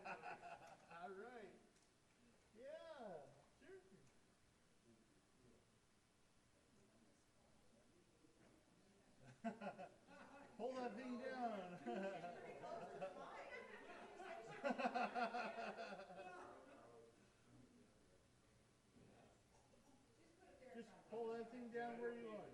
All right. Yeah. Sure. Hold that thing down. Just pull that thing down where you are.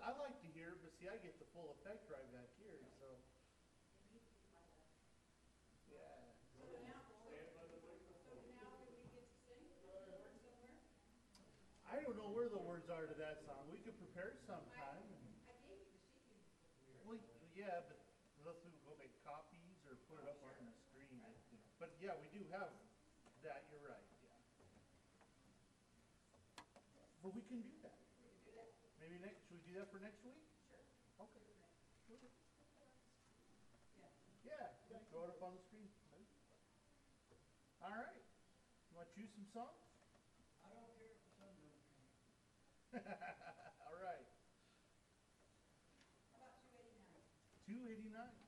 I like to hear it, but see, I get the full effect right back here, so. Yeah. I don't know where the words are to that song. We could prepare sometime. Well, yeah, but unless we go make copies or put it up on the screen, But yeah, we do have that. You're right. Yeah. But we can do that. Maybe next. Should we do that for next week? Okay. Yeah. Yeah. Throw it up on the screen. All right. You want to choose some songs? All right. 289.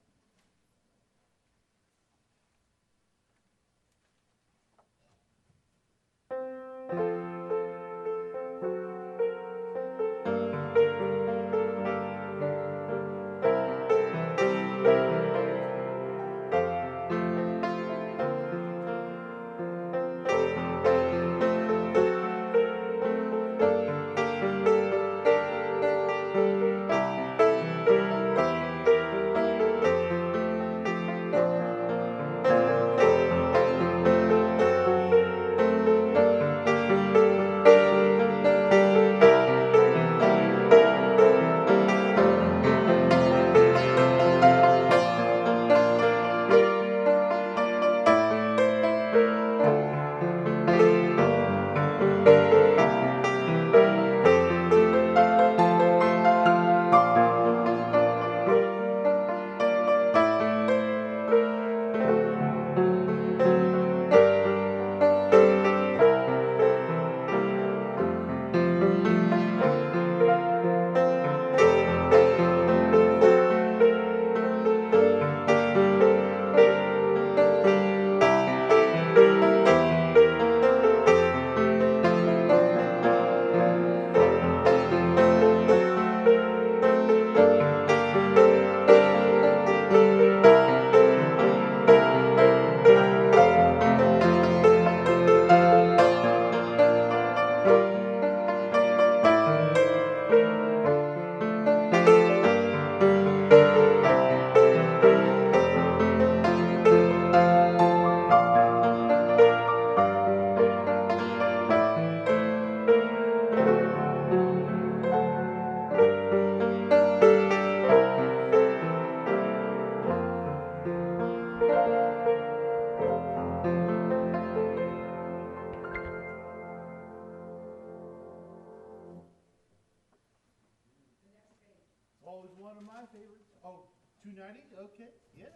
one of my favorites. Oh, 290? Okay, yeah.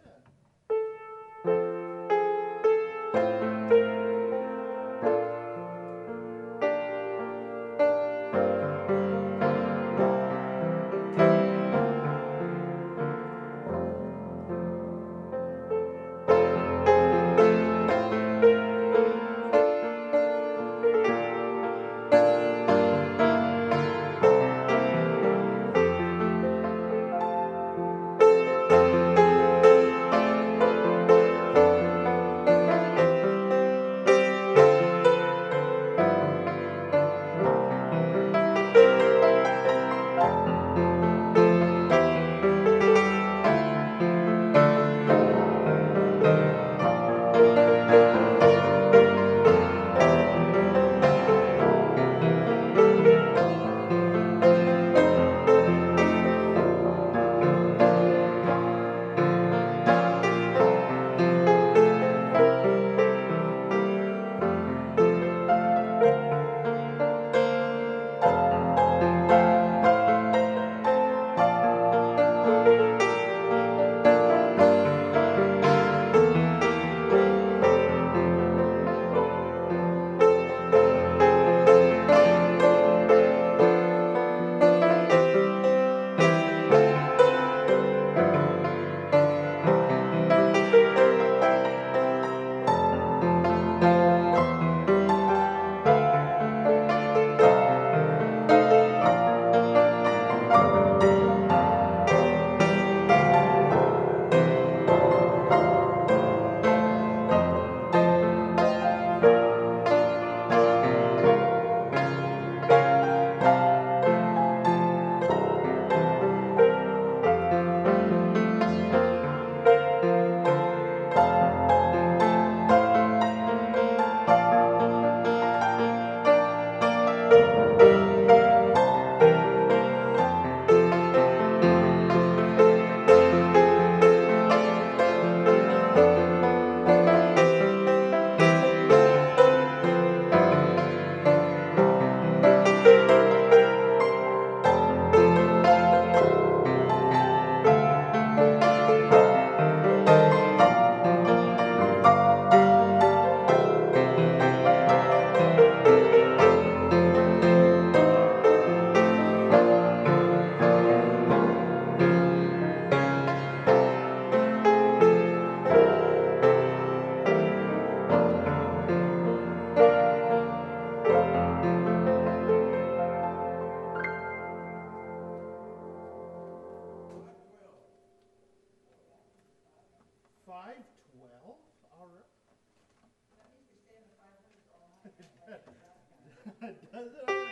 Does it already?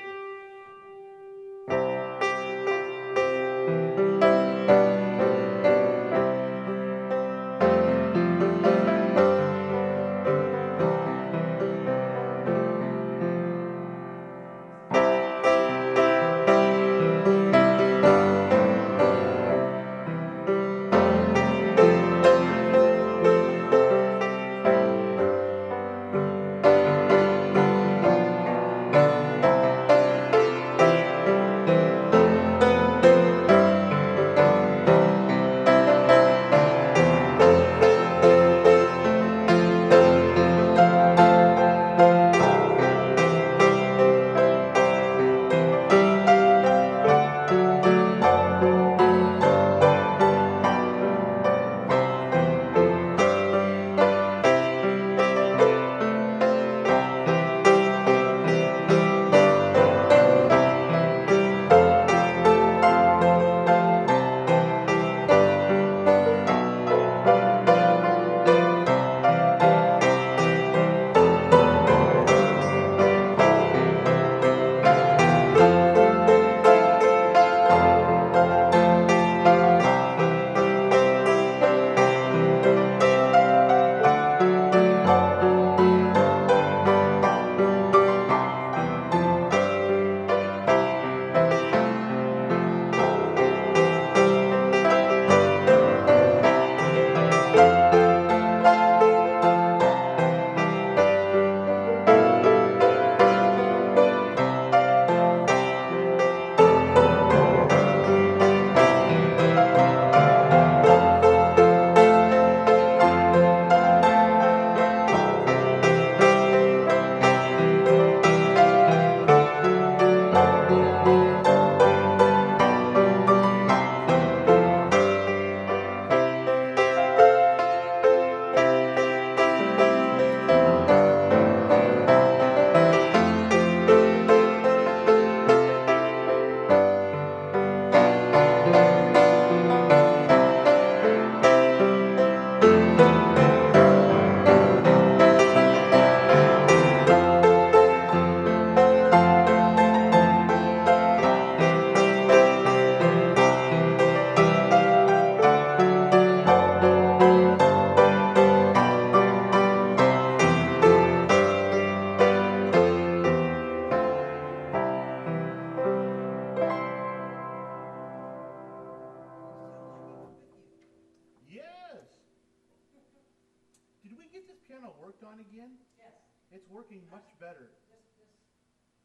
on again? Yes. It's working much better. This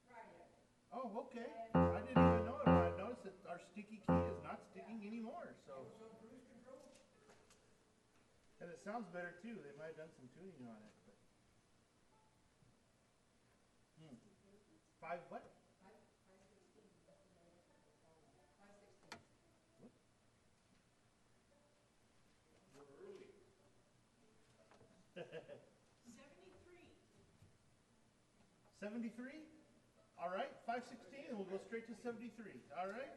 Friday. Oh, okay. I didn't even know it, but I noticed that our sticky key is not sticking anymore. So. It was on cruise control. And it sounds better too. They might have done some tuning on it. But. Five what? 73? All right, 516, and we'll go straight to 73. All right?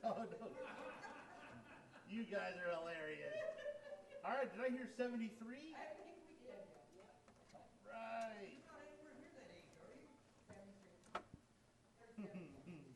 Oh, no. You guys are hilarious. All right, did I hear 73? I think we did, yeah. All right. You're not anywhere near that age, are you? 77.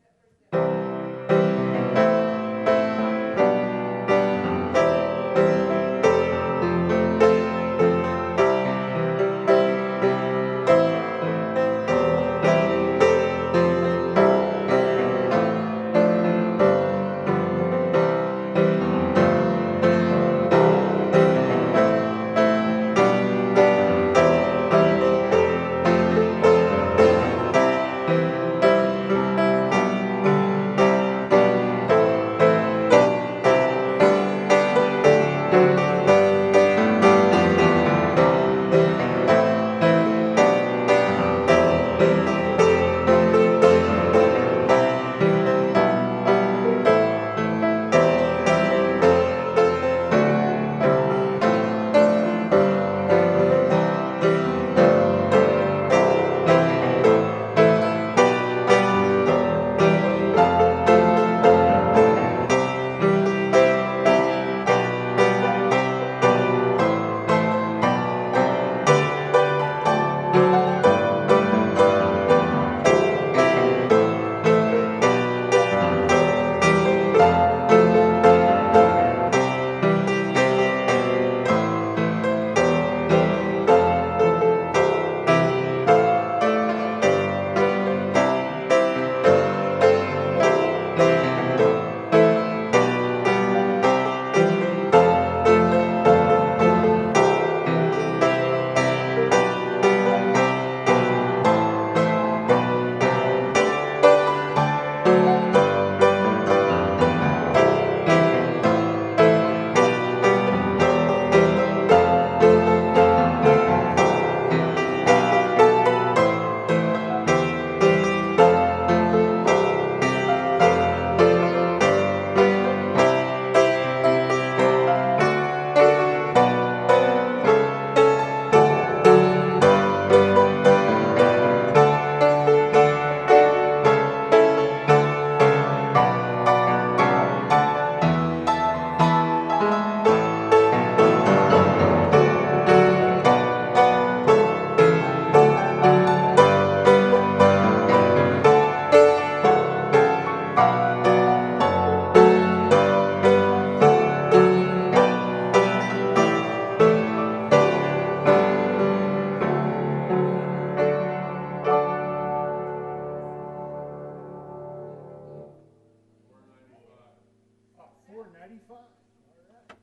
95. All right.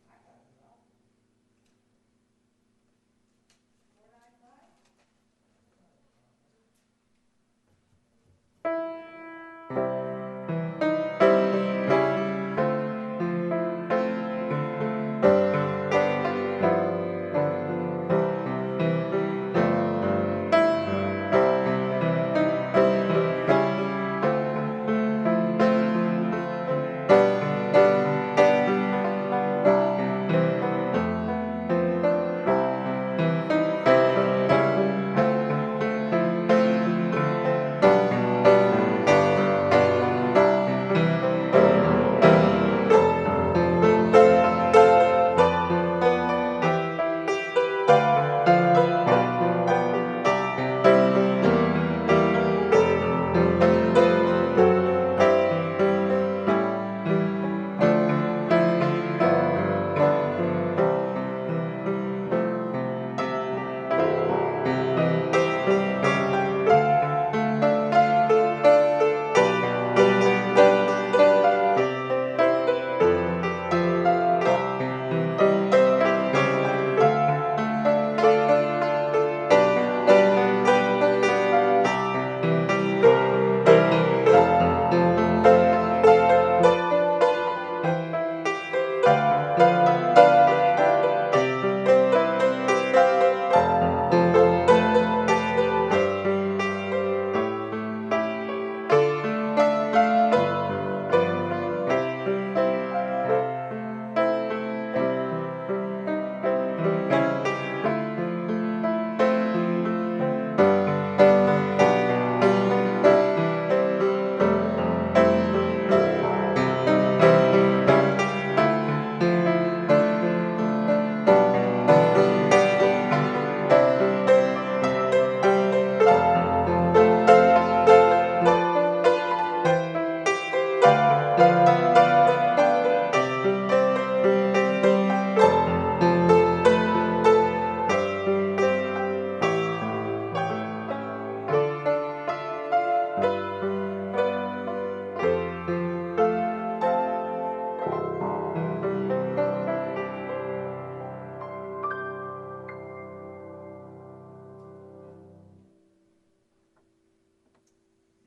I got it wrong. 495?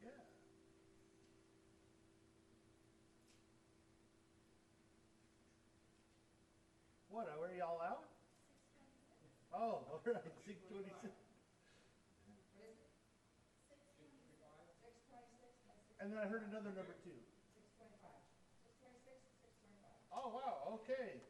Yeah. What, are y'all out? Oh, all right, 626. What is it? 626? And then I heard another number too. 625. 626 and 625. Oh, wow, okay.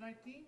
619?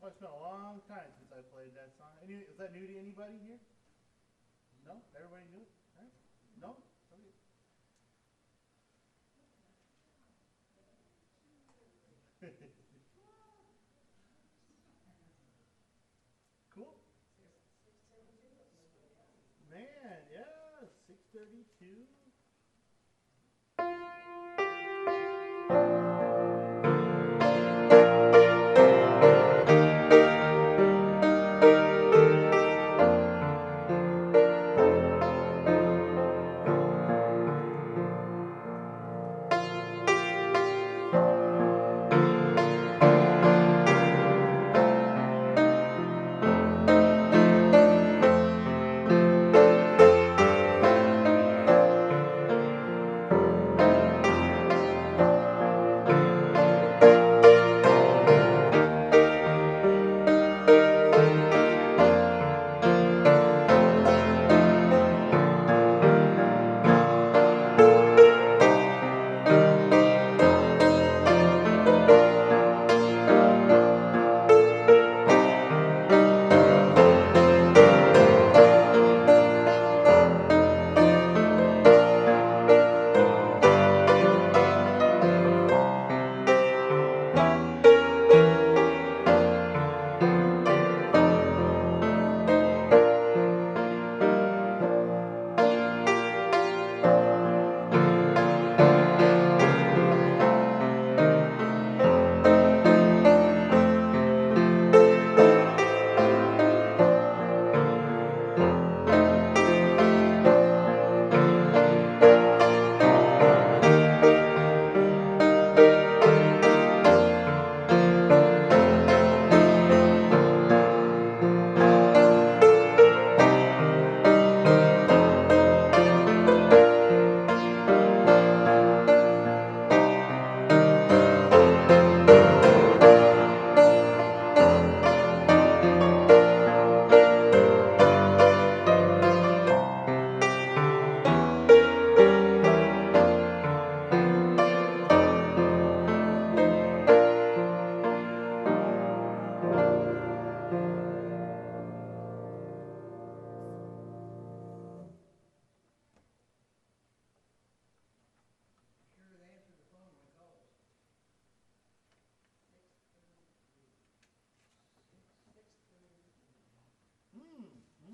Oh, it's been a long time since I played that song. Is that new to anybody here? No? Everybody knew it? Right? No? Okay. Cool. Man, yeah, 6:32.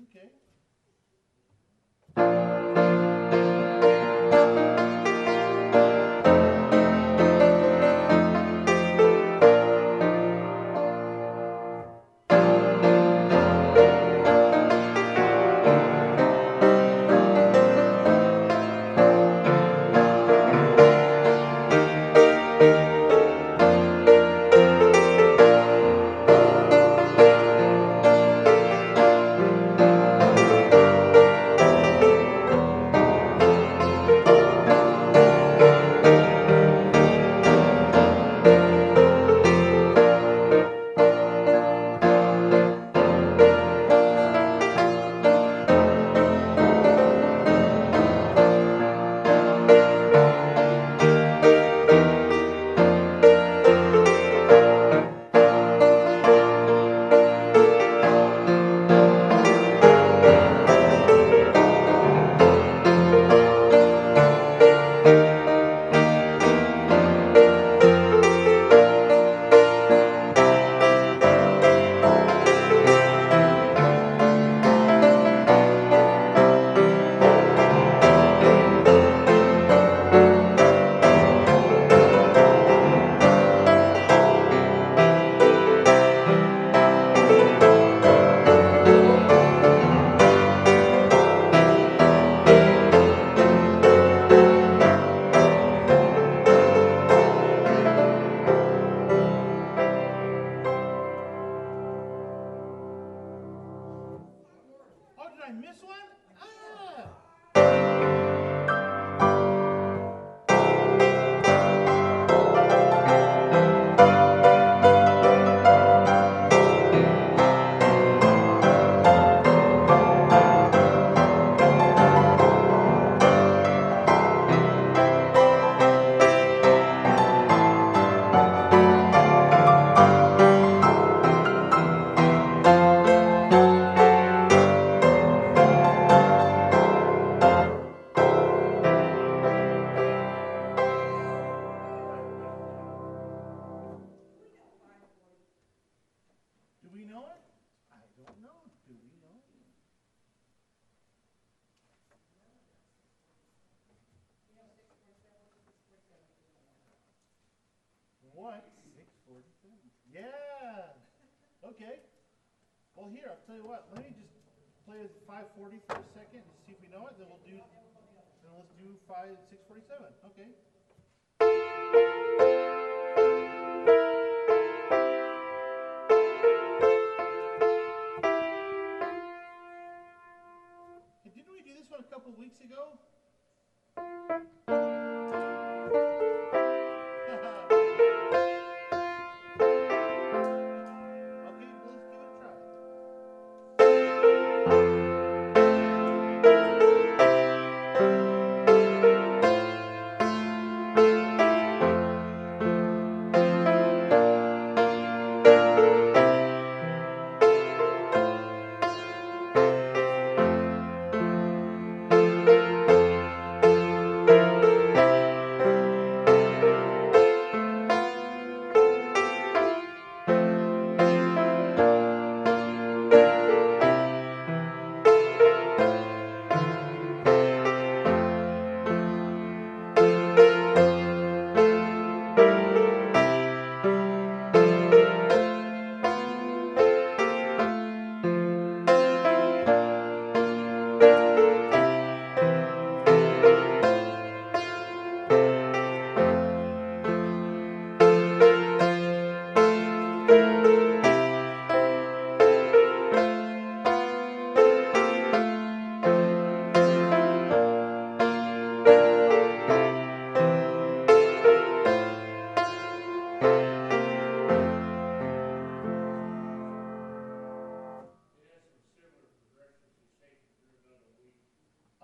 Okay. miss one? Do we know it? I don't know. Do we know it? What? 6:47. Yeah. Okay. Well, here, I'll tell you what. Let me just play as 5:40 for a second and see if we know it. Then we'll do. Then let's do 6:47. Okay. Hey, didn't we do this one a couple weeks ago? Okay, well, let's give it a try.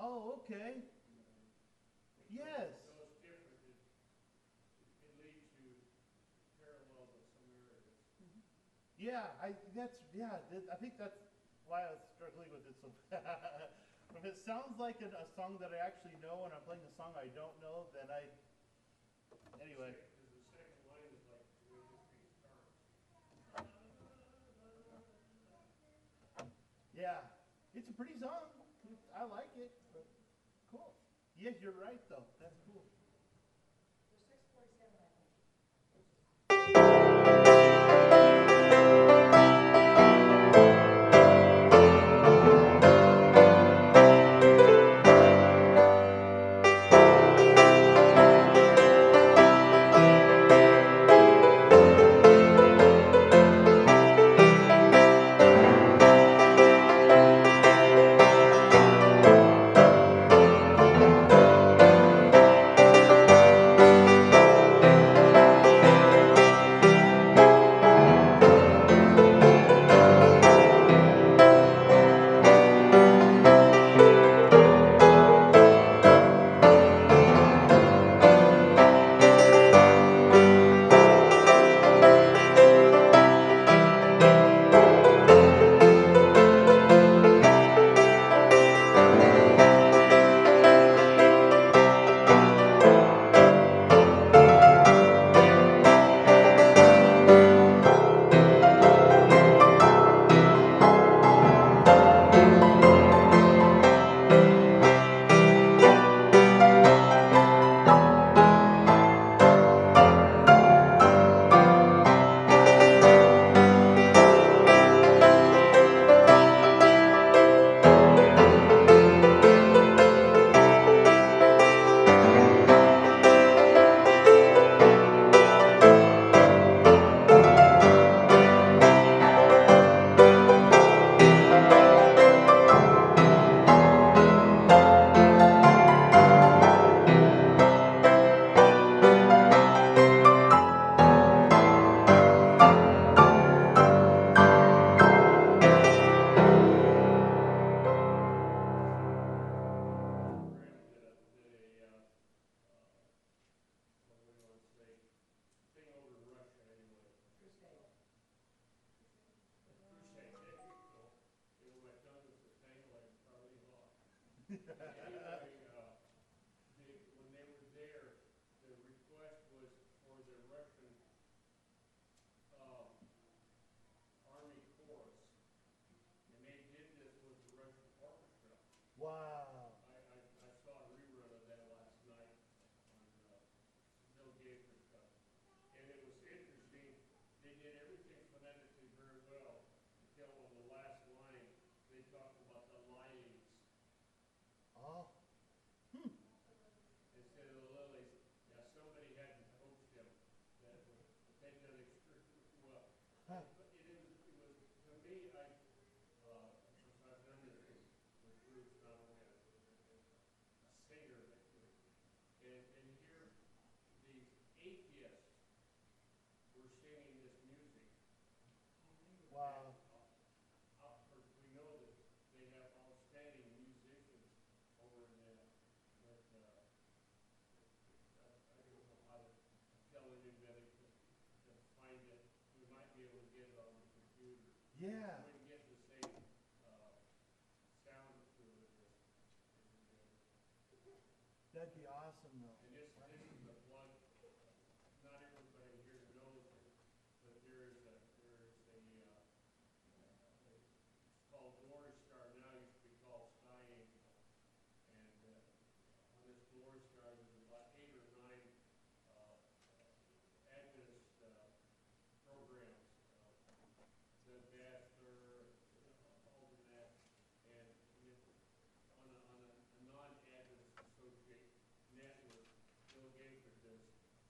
Oh, okay. Yes. Yeah, I think that's why I was struggling with it. So, if it sounds like a song that I actually know, and I'm playing a song I don't know, then anyway. Yeah, it's a pretty song. I like it, but cool. Yes, you're right though. That's cool. Anyway, when they were there, the request was for the Russian Army chorus, and they did this with the Russian orchestra. Wow. I saw a rerun of that last night on Bill Gaither's stuff, and it was interesting. They did everything phonetically very well until on the last line they talked about the lilies Oh. instead of the lilies. Yeah, somebody hadn't coached them that way, but they did extremely well. Huh. But it was to me, because I've done this with groups, not only as a singer, and here these atheists were singing this music. Wow. And we know that they have outstanding musicians over in that. But I don't know how to tell anybody to find it. We might be able to get it on the computer. Yeah. We wouldn't get the same sound to it as it did. That'd be awesome though. And this is a plug. Not everybody here knows it, but there is a it's called Glory Star now. Used to be called Sky Angel. And on this Glory Star, there's about 8 or 9 Adventist programs. The Bachelor, all of that, and on a non-Adventist associate network, Bill Gaither does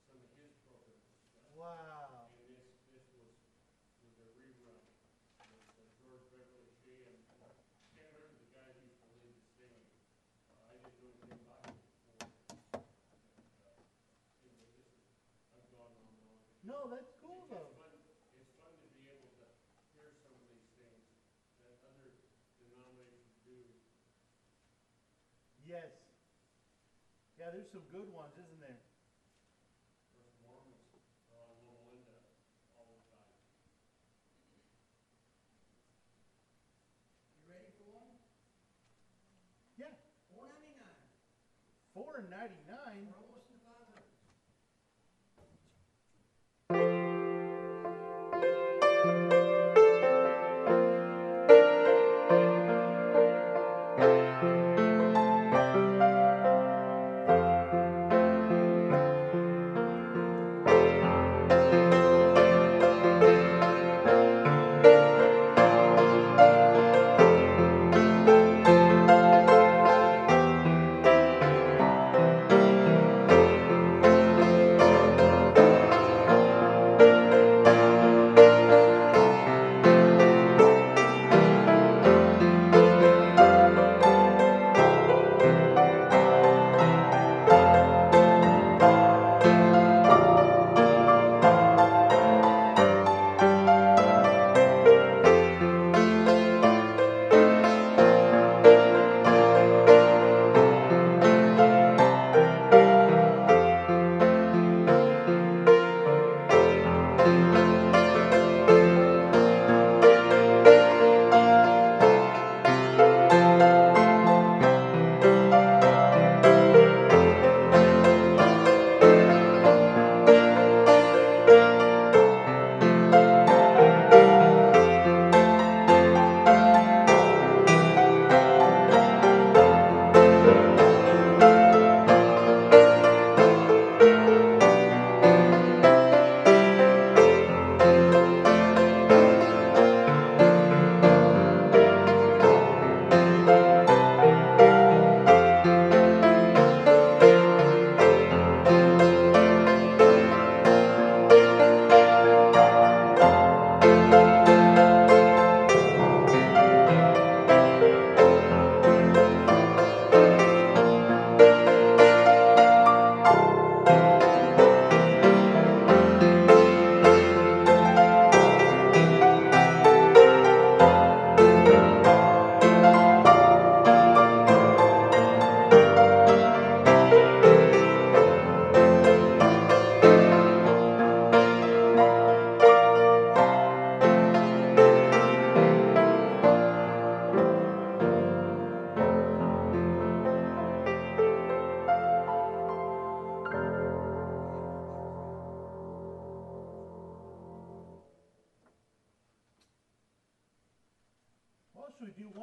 some of his programs and stuff. Wow. And this was a rerun with George Beverly Shea, and I can't remember the guy who used to lead the singing. I didn't know anything about it before. And anyway, I've gone on and on. No, that's cool It's though. fun. It's fun to be able to hear some of these things that other denominations do. Yes. Yeah, there's some good ones, isn't there? Of course, Mormons are on Loma Linda all the time. You ready for one? Yeah. $4.99. $4.99. We're almost to 500.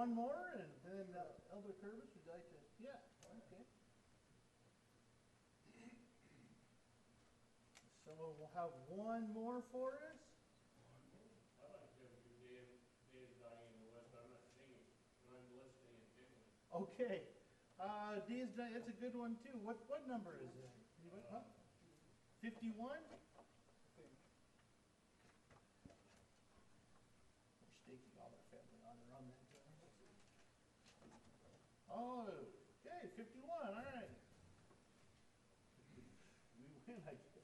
one more, and then Elder Curvis, would you like to? Yeah, okay. So we'll have one more for us. I'd like to have a good day of dying in the West, but I'm not singing, but I'm listening intently. Okay. Day is Dying, that's a good one too. What number is it? 51? We're staking all our family honor on that. Oh, okay, 51, all right. We win, I guess.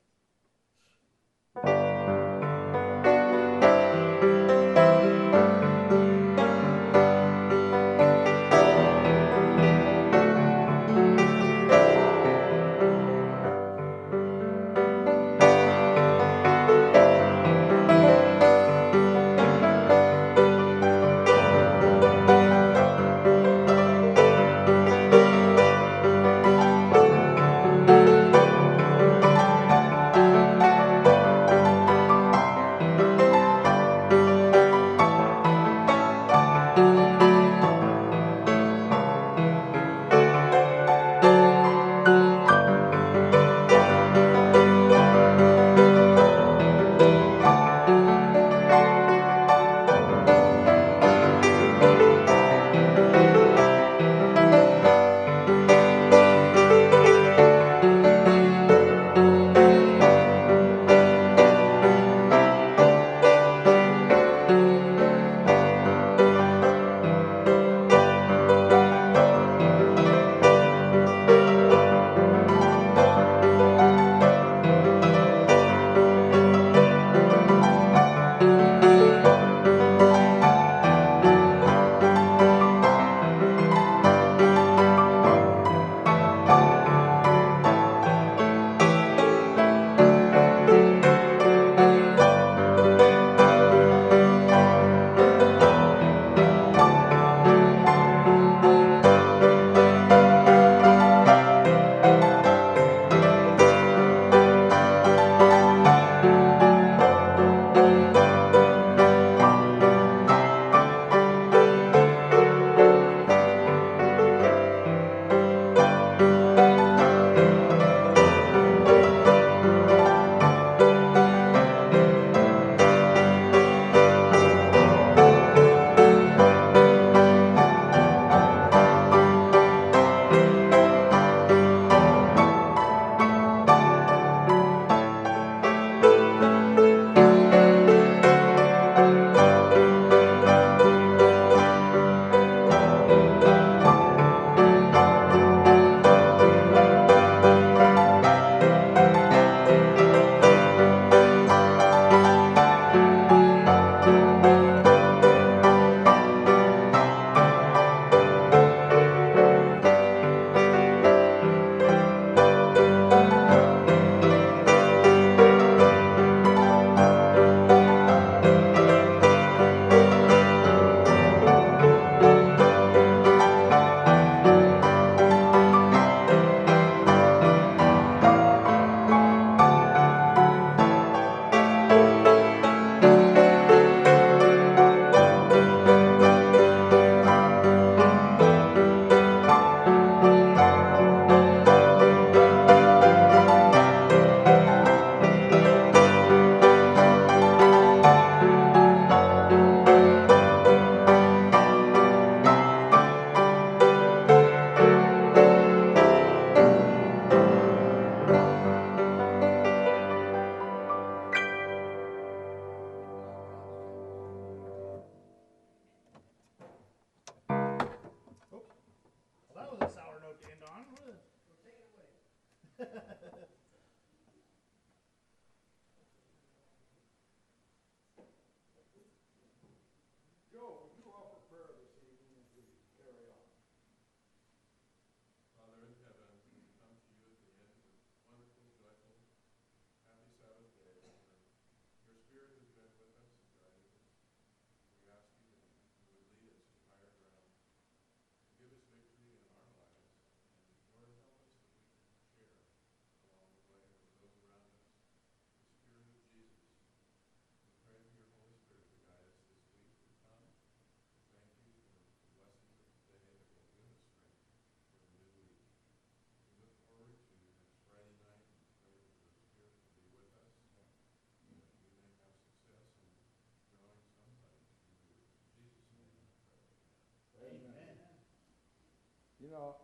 know,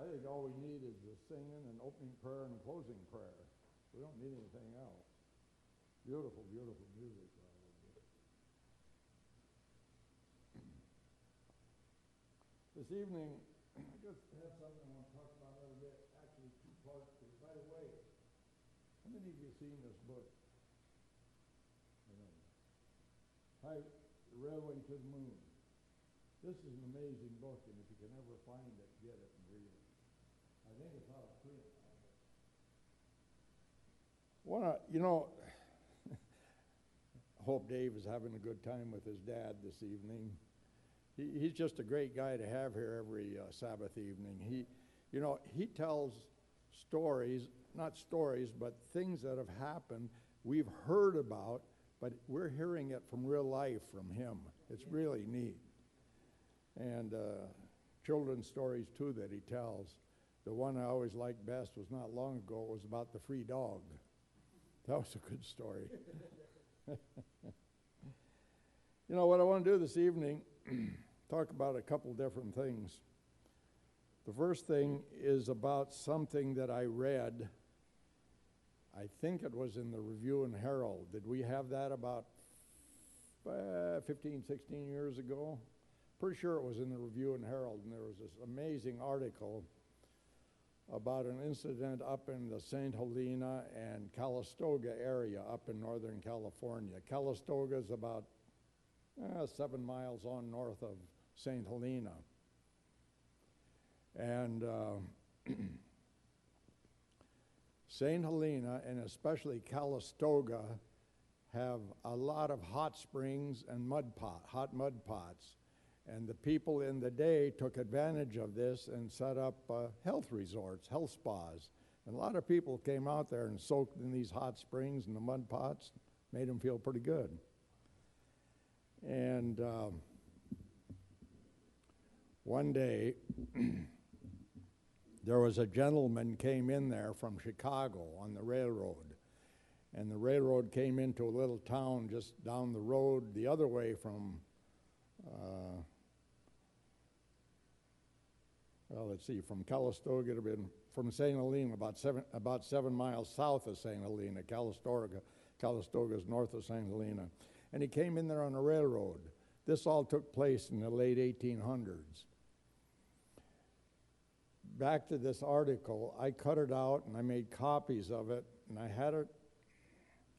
I think all we need is the singing and opening prayer and closing prayer. We don't need anything else. Beautiful, beautiful music. This evening, I just have something I want to talk about a little bit. Actually, two parts to it. By the way, how many of you have seen this book? Hi, The Railway to the Moon. This is an amazing book, and if you can ever find it, get it and read it. I think it's out of print. I hope Dave is having a good time with his dad this evening. He's just a great guy to have here every Sabbath evening. He tells stories, not stories, but things that have happened we've heard about, but we're hearing it from real life from him. It's really neat. And children's stories, too, that he tells. The one I always liked best was not long ago. It was about the free dog. That was a good story. What I want to do this evening, talk about a couple different things. The first thing is about something that I read. I think it was in the Review and Herald. Did we have that about 15, 16 years ago? Pretty sure it was in the Review and Herald, and there was this amazing article about an incident up in the St. Helena and Calistoga area up in Northern California. Calistoga is about 7 miles on north of St. Helena. And St. Helena, and especially Calistoga, have a lot of hot springs and hot mud pots. And the people in the day took advantage of this and set up health resorts, health spas. And a lot of people came out there and soaked in these hot springs and the mud pots, made them feel pretty good. And one day, there was a gentleman came in there from Chicago on the railroad. And the railroad came into a little town just down the road the other way from, from Calistoga, it would have been from St. Helena, about 7 miles south of St. Helena. Calistoga is north of St. Helena. And he came in there on a railroad. This all took place in the late 1800s. Back to this article, I cut it out and I made copies of it, and I had it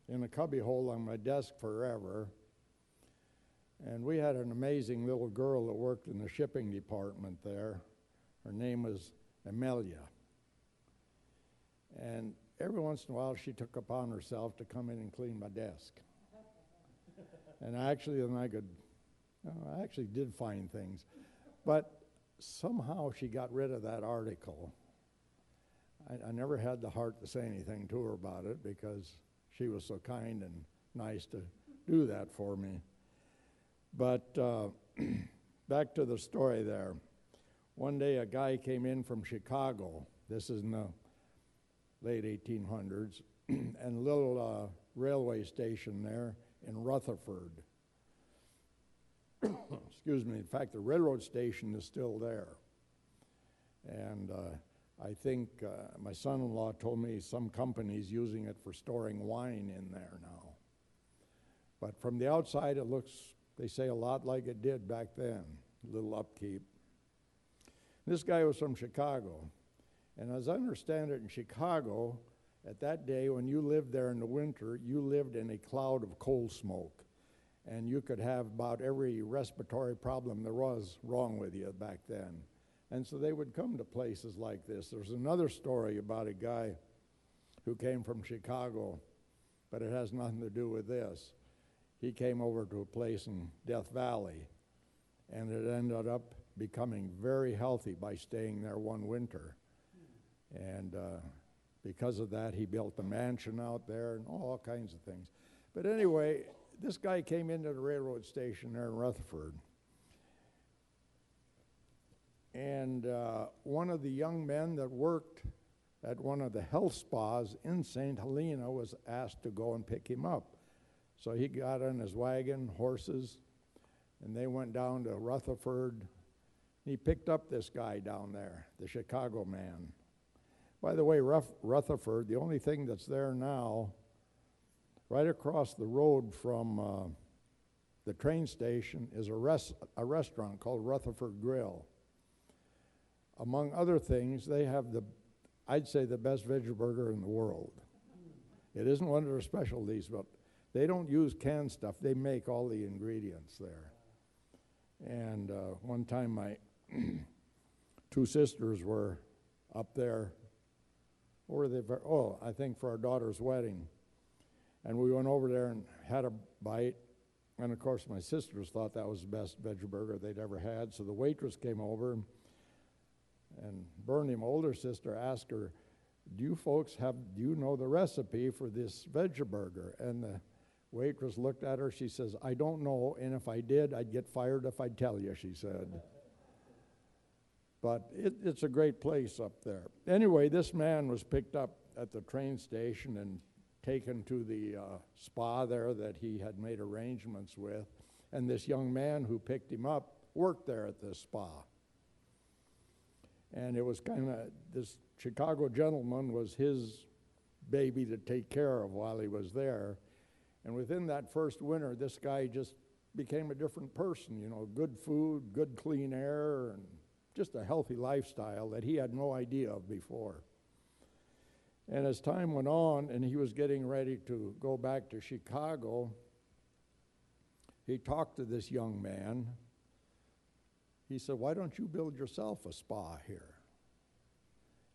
in a cubbyhole on my desk forever. And we had an amazing little girl that worked in the shipping department there. Her name was Amelia. And every once in a while she took upon herself to come in and clean my desk. And I actually did find things. But somehow she got rid of that article. I never had the heart to say anything to her about it because she was so kind and nice to do that for me. But back to the story there. One day a guy came in from Chicago. This is in the late 1800s. And a little railway station there in Rutherford. Excuse me. In fact, the railroad station is still there. And I think my son-in-law told me some company's using it for storing wine in there now. But from the outside, it looks, they say, a lot like it did back then. A little upkeep. This guy was from Chicago. And as I understand it, in Chicago, at that day, when you lived there in the winter, you lived in a cloud of coal smoke. And you could have about every respiratory problem there was wrong with you back then. And so they would come to places like this. There's another story about a guy who came from Chicago, but it has nothing to do with this. He came over to a place in Death Valley, and it ended up becoming very healthy by staying there one winter. And because of that, he built a mansion out there and all kinds of things. But anyway, this guy came into the railroad station there in Rutherford. And one of the young men that worked at one of the health spas in St. Helena was asked to go and pick him up. So he got on his wagon, horses, and they went down to Rutherford He picked up this guy down there, the Chicago man. By the way, Rutherford, the only thing that's there now, right across the road from the train station, is a restaurant called Rutherford Grill. Among other things, they have I'd say the best veggie burger in the world. It isn't one of their specialties, but they don't use canned stuff. They make all the ingredients there. And one time my two sisters were up there, I think for our daughter's wedding. And we went over there and had a bite. And of course, my sisters thought that was the best veggie burger they'd ever had. So the waitress came over, and Bernie, my older sister, asked her, do you know the recipe for this veggie burger? And the waitress looked at her. She says, I don't know, and if I did, I'd get fired if I'd tell you, she said. But it's a great place up there. Anyway, this man was picked up at the train station and taken to the spa there that he had made arrangements with. And this young man who picked him up worked there at this spa. And it was this Chicago gentleman was his baby to take care of while he was there. And within that first winter, this guy just became a different person, good food, good clean air, and just a healthy lifestyle that he had no idea of before. And as time went on and he was getting ready to go back to Chicago, he talked to this young man. He said, why don't you build yourself a spa here?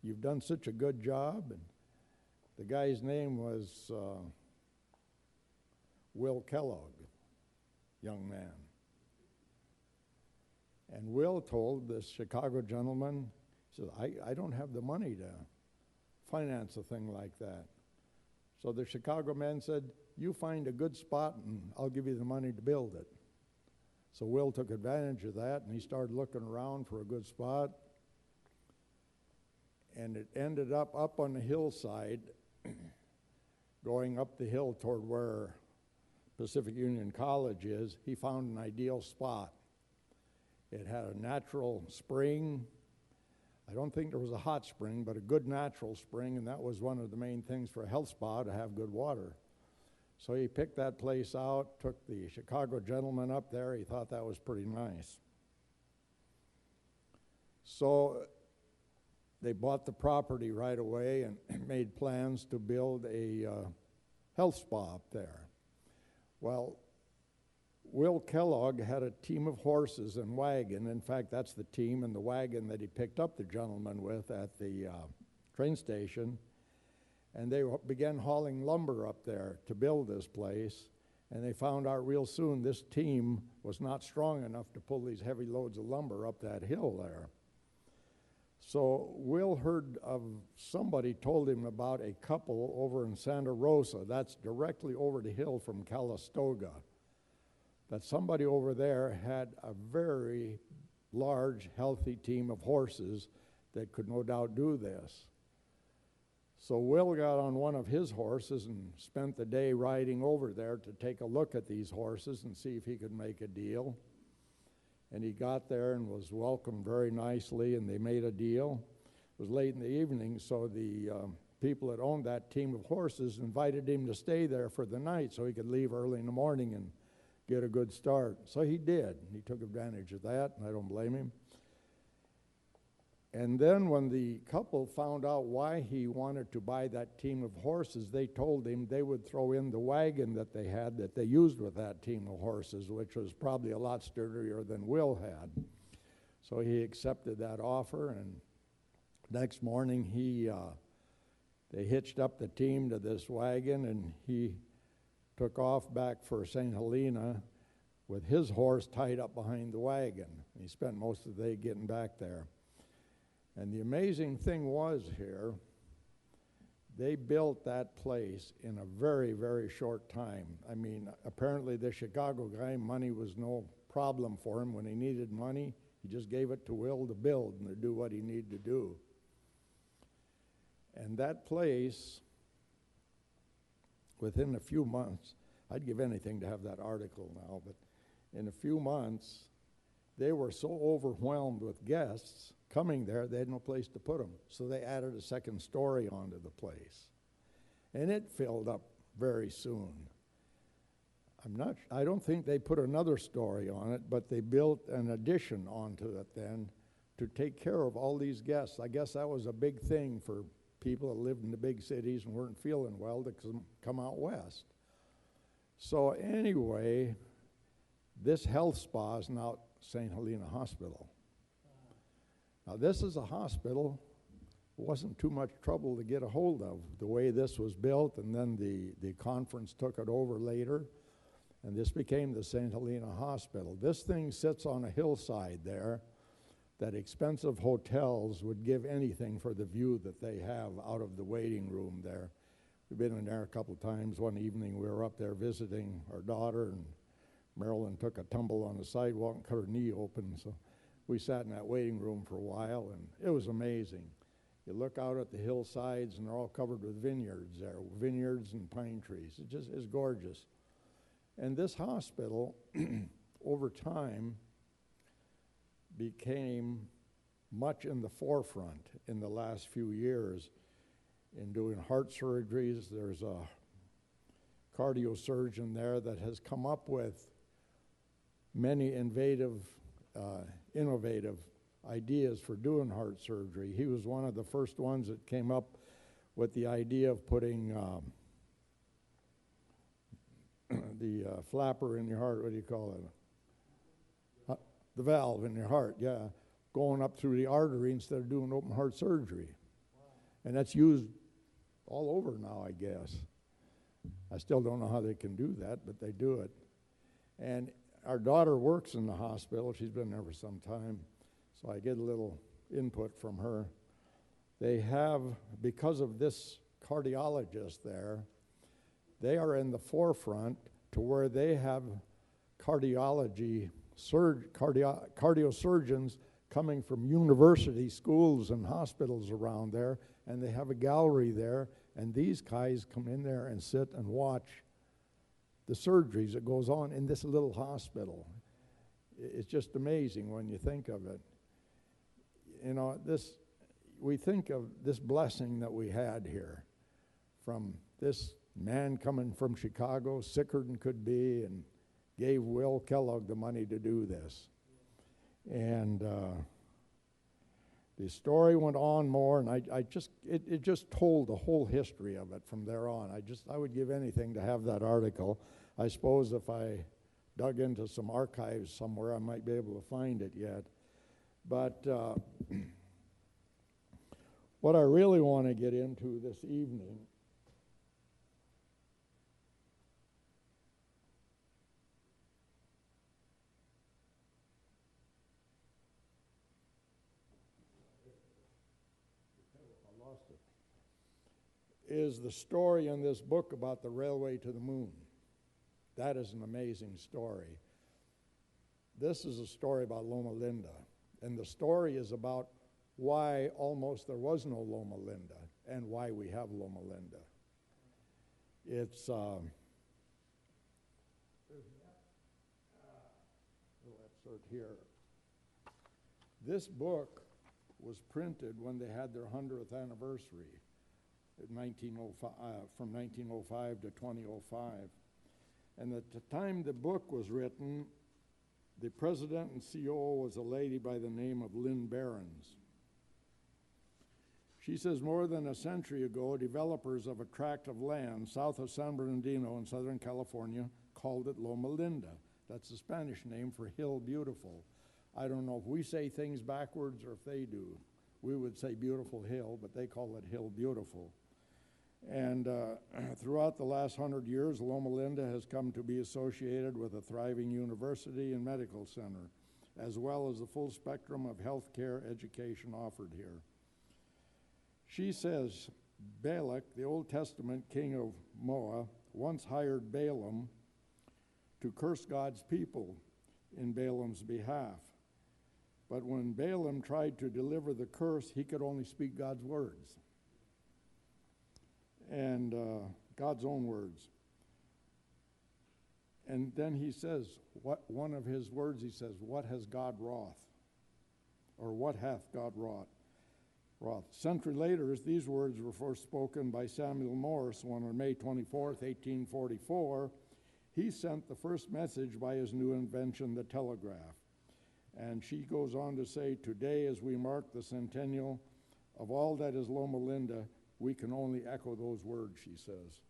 You've done such a good job. And the guy's name was Will Kellogg, young man. And Will told this Chicago gentleman, he said, I don't have the money to finance a thing like that. So the Chicago man said, you find a good spot and I'll give you the money to build it. So Will took advantage of that and he started looking around for a good spot. And it ended up on the hillside, going up the hill toward where Pacific Union College is. He found an ideal spot. It had a natural spring. I don't think there was a hot spring, but a good natural spring, and that was one of the main things for a health spa, to have good water. So he picked that place out, took the Chicago gentleman up there. He thought that was pretty nice. So they bought the property right away and made plans to build a health spa up there. Well, Will Kellogg had a team of horses and wagon. In fact, that's the team and the wagon that he picked up the gentleman with at the train station. And they began hauling lumber up there to build this place. And they found out real soon this team was not strong enough to pull these heavy loads of lumber up that hill there. So Will heard of somebody told him about a couple over in Santa Rosa. That's directly over the hill from Calistoga. That somebody over there had a very large, healthy team of horses that could no doubt do this. So Will got on one of his horses and spent the day riding over there to take a look at these horses and see if he could make a deal. And he got there and was welcomed very nicely, and they made a deal. It was late in the evening, so the people that owned that team of horses invited him to stay there for the night so he could leave early in the morning and get a good start. So he did. He took advantage of that, and I don't blame him. And then when the couple found out why he wanted to buy that team of horses, they told him they would throw in the wagon that they had that they used with that team of horses, which was probably a lot sturdier than Will had. So he accepted that offer, and next morning they hitched up the team to this wagon, and he took off back for St. Helena with his horse tied up behind the wagon. He spent most of the day getting back there. And the amazing thing was here, they built that place in a very, very short time. I mean, apparently the Chicago guy, money was no problem for him. When he needed money, he just gave it to Will to build and to do what he needed to do. And that place, within a few months, I'd give anything to have that article now, but in a few months, they were so overwhelmed with guests coming there, they had no place to put them. So they added a second story onto the place. And it filled up very soon. I don't think they put another story on it, but they built an addition onto it then to take care of all these guests. I guess that was a big thing for people that lived in the big cities and weren't feeling well to come out west. So anyway, this health spa is now St. Helena Hospital. Now this is a hospital. It wasn't too much trouble to get a hold of the way this was built, and then the conference took it over later, and this became the St. Helena Hospital. This thing sits on a hillside there that expensive hotels would give anything for the view that they have out of the waiting room there. We've been in there a couple times. One evening we were up there visiting our daughter, and Marilyn took a tumble on the sidewalk and cut her knee open, so we sat in that waiting room for a while, and it was amazing. You look out at the hillsides, and they're all covered with vineyards there, vineyards and pine trees. It just is gorgeous. And this hospital, over time, became much in the forefront in the last few years in doing heart surgeries. There's a cardiosurgeon there that has come up with many innovative ideas for doing heart surgery. He was one of the first ones that came up with the idea of putting the flapper in your heart, what do you call it? The valve in your heart, yeah, going up through the artery instead of doing open heart surgery. Wow. And that's used all over now, I guess. I still don't know how they can do that, but they do it. And our daughter works in the hospital. She's been there for some time, so I get a little input from her. They have, because of this cardiologist there, they are in the forefront to where they have cardiosurgeons coming from university schools and hospitals around there, and they have a gallery there, and these guys come in there and sit and watch the surgeries that goes on in this little hospital. It's just amazing when you think of it. You know, we think of this blessing that we had here from this man coming from Chicago, sicker than could be, and gave Will Kellogg the money to do this. And the story went on more, and it just told the whole history of it from there on. I would give anything to have that article. I suppose if I dug into some archives somewhere, I might be able to find it yet. But what I really want to get into this evening is the story in this book about the railway to the moon. That is an amazing story. This is a story about Loma Linda, and the story is about why almost there was no Loma Linda and why we have Loma Linda. It's little excerpt here. This book was printed when they had their 100th anniversary. From 1905 to 2005. And at the time the book was written, the president and COO was a lady by the name of Lynn Behrens. She says, more than a century ago, developers of a tract of land south of San Bernardino in Southern California called it Loma Linda. That's the Spanish name for Hill Beautiful. I don't know if we say things backwards or if they do. We would say Beautiful Hill, but they call it Hill Beautiful. And throughout the last 100 years, Loma Linda has come to be associated with a thriving university and medical center, as well as the full spectrum of healthcare education offered here. She says, Balak, the Old Testament king of Moab, once hired Balaam to curse God's people in Balaam's behalf. But when Balaam tried to deliver the curse, he could only speak God's words. And God's own words. And then he says, one of his words, he says, what has God wrought? Or what hath God wrought? A century later, these words were first spoken by Samuel Morse when on May 24th, 1844, he sent the first message by his new invention, the telegraph. And she goes on to say, today as we mark the centennial of all that is Loma Linda, we can only echo those words, she says.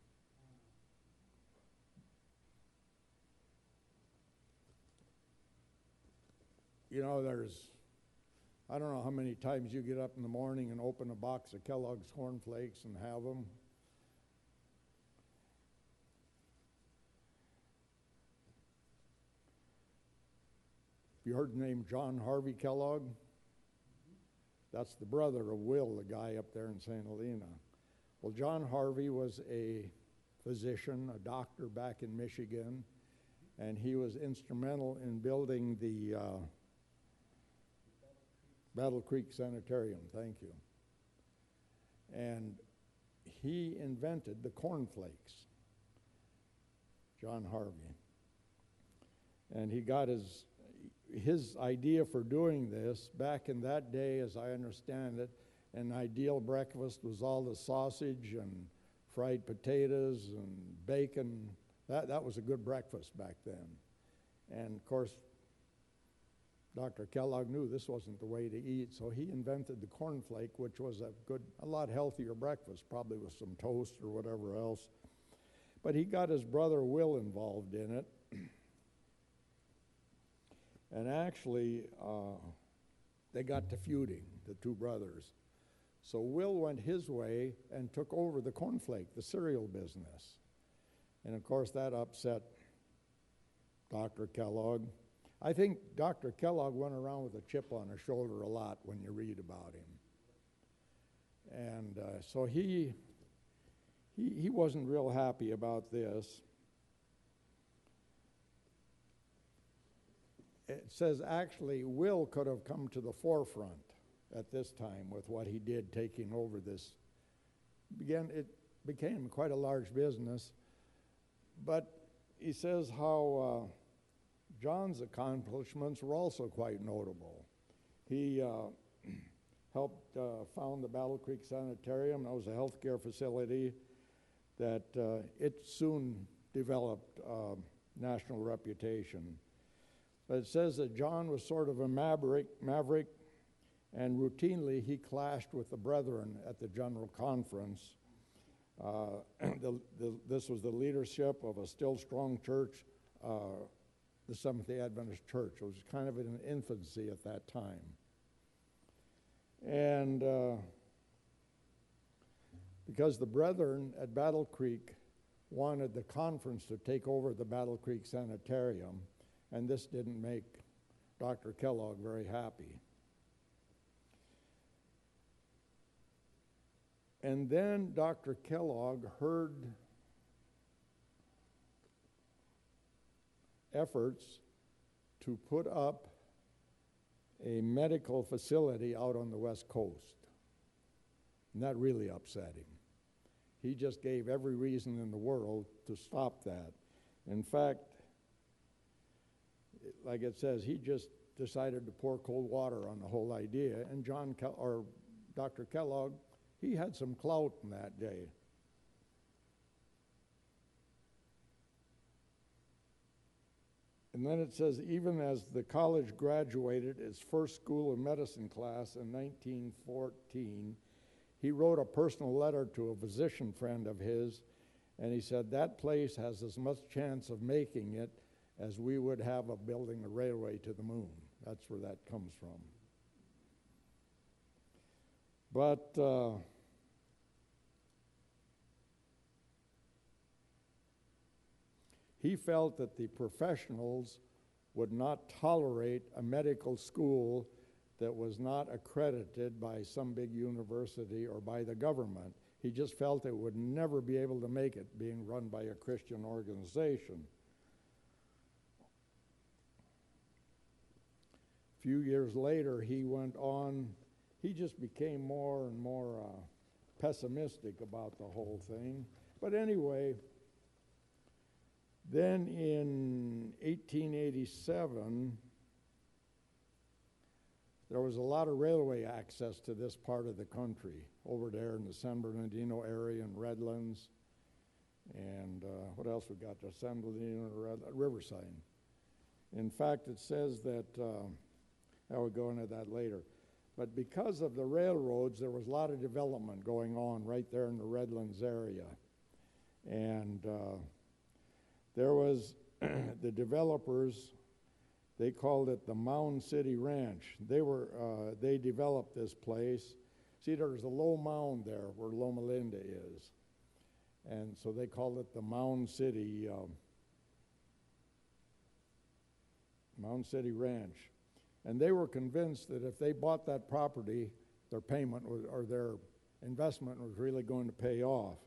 You know, I don't know how many times you get up in the morning and open a box of Kellogg's Corn Flakes and have them. You heard the name John Harvey Kellogg? That's the brother of Will, the guy up there in St. Helena. Well, John Harvey was a physician, a doctor back in Michigan, and he was instrumental in building the Battle Creek Sanitarium, thank you. And he invented the cornflakes, John Harvey. And he got his idea for doing this back in that day, as I understand it, an ideal breakfast was all the sausage and fried potatoes and bacon. That was a good breakfast back then. And of course, Dr. Kellogg knew this wasn't the way to eat, so he invented the cornflake, which was a lot healthier breakfast, probably with some toast or whatever else. But he got his brother Will involved in it. And actually, they got to feuding, the two brothers. So Will went his way and took over the cornflake, the cereal business. And of course, that upset Dr. Kellogg. I think Dr. Kellogg went around with a chip on his shoulder a lot when you read about him. And so he wasn't real happy about this. It says actually Will could have come to the forefront at this time with what he did taking over this. It became quite a large business, but he says how John's accomplishments were also quite notable. He helped found the Battle Creek Sanitarium. That was a healthcare facility that it soon developed national reputation. But it says that John was sort of a maverick, and routinely he clashed with the brethren at the general conference. This was the leadership of a still strong church, the Seventh-day Adventist Church. It was kind of in an infancy at that time. And because the brethren at Battle Creek wanted the conference to take over the Battle Creek Sanitarium, and this didn't make Dr. Kellogg very happy. And then Dr. Kellogg heard efforts to put up a medical facility out on the West Coast. And that really upset him. He just gave every reason in the world to stop that. In fact, like it says, he just decided to pour cold water on the whole idea. And Dr. Kellogg, he had some clout in that day. And then it says, even as the college graduated its first school of medicine class in 1914, he wrote a personal letter to a physician friend of his, and he said, that place has as much chance of making it as we would have of building a railway to the moon. That's where that comes from. But he felt that the professionals would not tolerate a medical school that was not accredited by some big university or by the government. He just felt it would never be able to make it being run by a Christian organization. A few years later, he went on, he just became more and more pessimistic about the whole thing. But anyway, Then in 1887, there was a lot of railway access to this part of the country, over there in the San Bernardino area and Redlands. And what else we got there? San Bernardino and Riverside. In fact, it says that, I will go into that later. But because of the railroads, there was a lot of development going on right there in the Redlands area. And there was the developers, they called it the Mound City Ranch. They developed this place. See, there's a low mound there where Loma Linda is. And so they called it the Mound City Ranch. And they were convinced that if they bought that property, their payment or their investment was really going to pay off.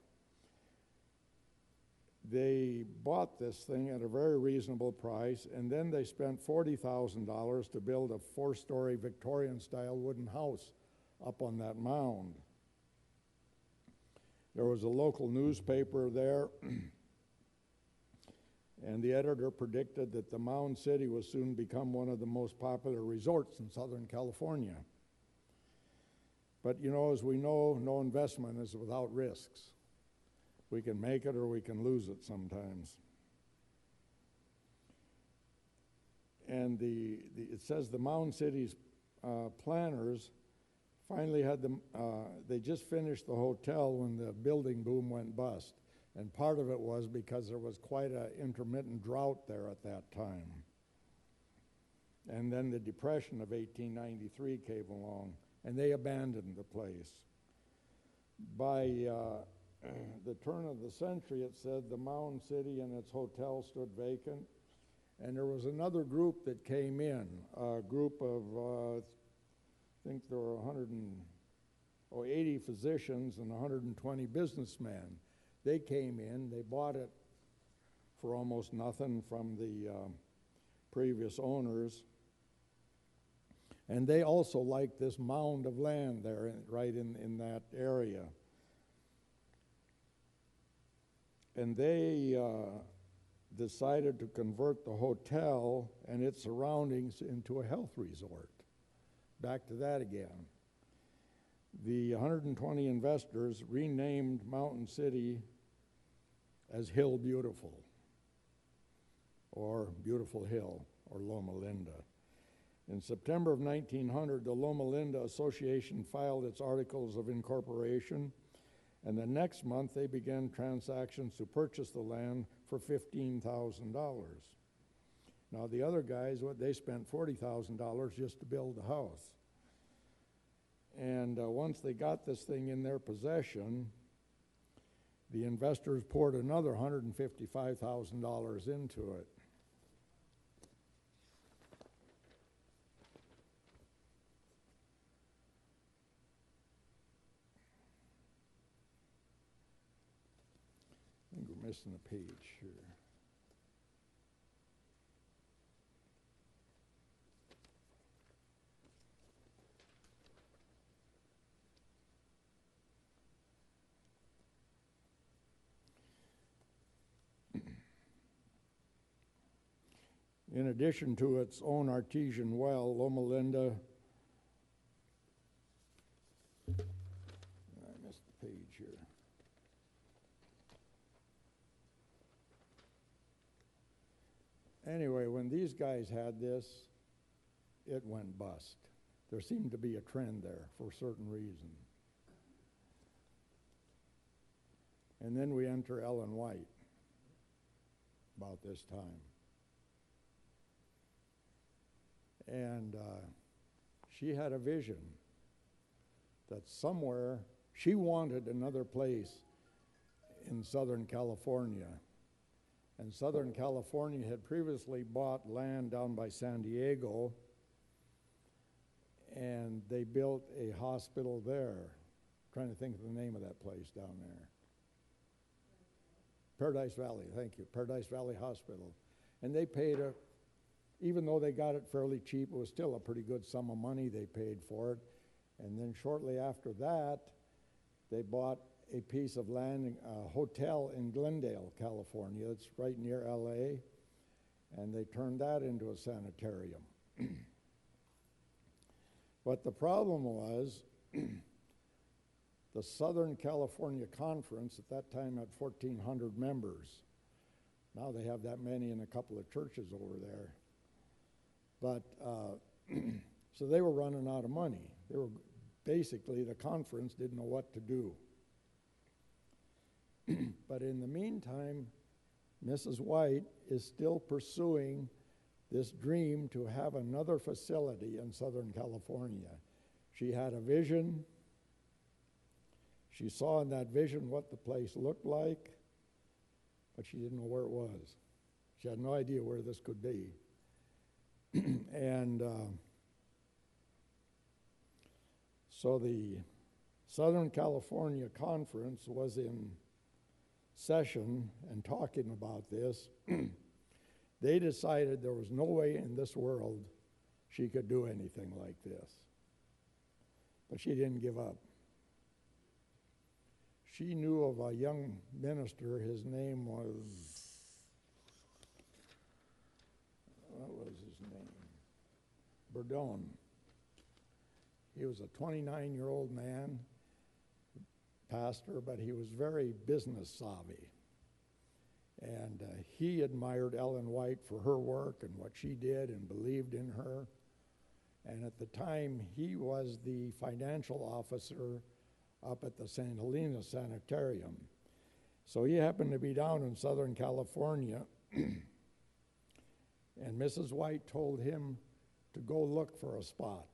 They bought this thing at a very reasonable price, and then they spent $40,000 to build a 4-story Victorian-style wooden house up on that mound. There was a local newspaper there, and the editor predicted that the Mound City would soon become one of the most popular resorts in Southern California. But, you know, as we know, no investment is without risks. We can make it or we can lose it sometimes. And it says the Mound City's planners finally had they just finished the hotel when the building boom went bust. And part of it was because there was quite an intermittent drought there at that time. And then the Depression of 1893 came along, and they abandoned the place. By the turn of the century, it said the Mound City and its hotel stood vacant, and there was another group that came in, a group of, I think there were 80 physicians and 120 businessmen. They came in, they bought it for almost nothing from the previous owners, and they also liked this mound of land there, right in that area. And they decided to convert the hotel and its surroundings into a health resort. Back to that again. The 120 investors renamed Mountain City as Hill Beautiful, or Beautiful Hill, or Loma Linda. In September of 1900, the Loma Linda Association filed its articles of incorporation, and the next month they began transactions to purchase the land for $15,000. Now the other guys, they spent $40,000 just to build the house. And once they got this thing in their possession, the investors poured another $155,000 into it. I think we're missing a page here. In addition to its own artesian well, Loma Linda, I missed the page here. Anyway, when these guys had this, it went bust. There seemed to be a trend there for a certain reason. And then we enter Ellen White about this time. And she had a vision that somewhere she wanted another place in Southern California. And Southern California had previously bought land down by San Diego, and they built a hospital there. I'm trying to think of the name of that place down there. Paradise Valley, thank you, Paradise Valley Hospital. And they paid even though they got it fairly cheap, it was still a pretty good sum of money they paid for it. And then shortly after that, they bought a piece of land, a hotel in Glendale, California. It's right near LA, and they turned that into a sanitarium. But the problem was the Southern California Conference at that time had 1,400 members. Now they have that many in a couple of churches over there. But so they were running out of money. They were basically, the conference didn't know what to do. But in the meantime, Mrs. White is still pursuing this dream to have another facility in Southern California. She had a vision. She saw in that vision what the place looked like, but she didn't know where it was. She had no idea where this could be. And so the Southern California Conference was in session and talking about this. They decided there was no way in this world she could do anything like this. But she didn't give up. She knew of a young minister. His name was, what was his name? Burdon. He was a 29-year-old man, pastor, but he was very business savvy. And he admired Ellen White for her work and what she did and believed in her. And at the time, he was the financial officer up at the St. Helena Sanitarium. So he happened to be down in Southern California, and Mrs. White told him to go look for a spot.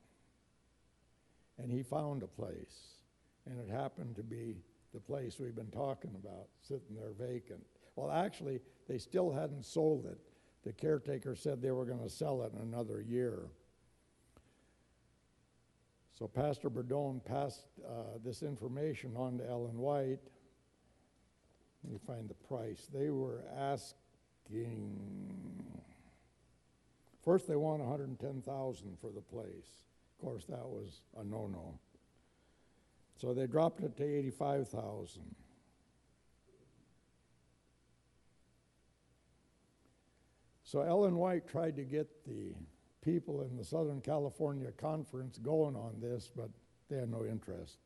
And he found a place, and it happened to be the place we've been talking about, sitting there vacant. Well, actually, they still hadn't sold it. The caretaker said they were going to sell it in another year. So Pastor Burdon passed this information on to Ellen White. Let me find the price. They were asking, first they want $110,000 for the place. Of course, that was a no-no. So they dropped it to $85,000. So Ellen White tried to get the people in the Southern California Conference going on this, but they had no interest.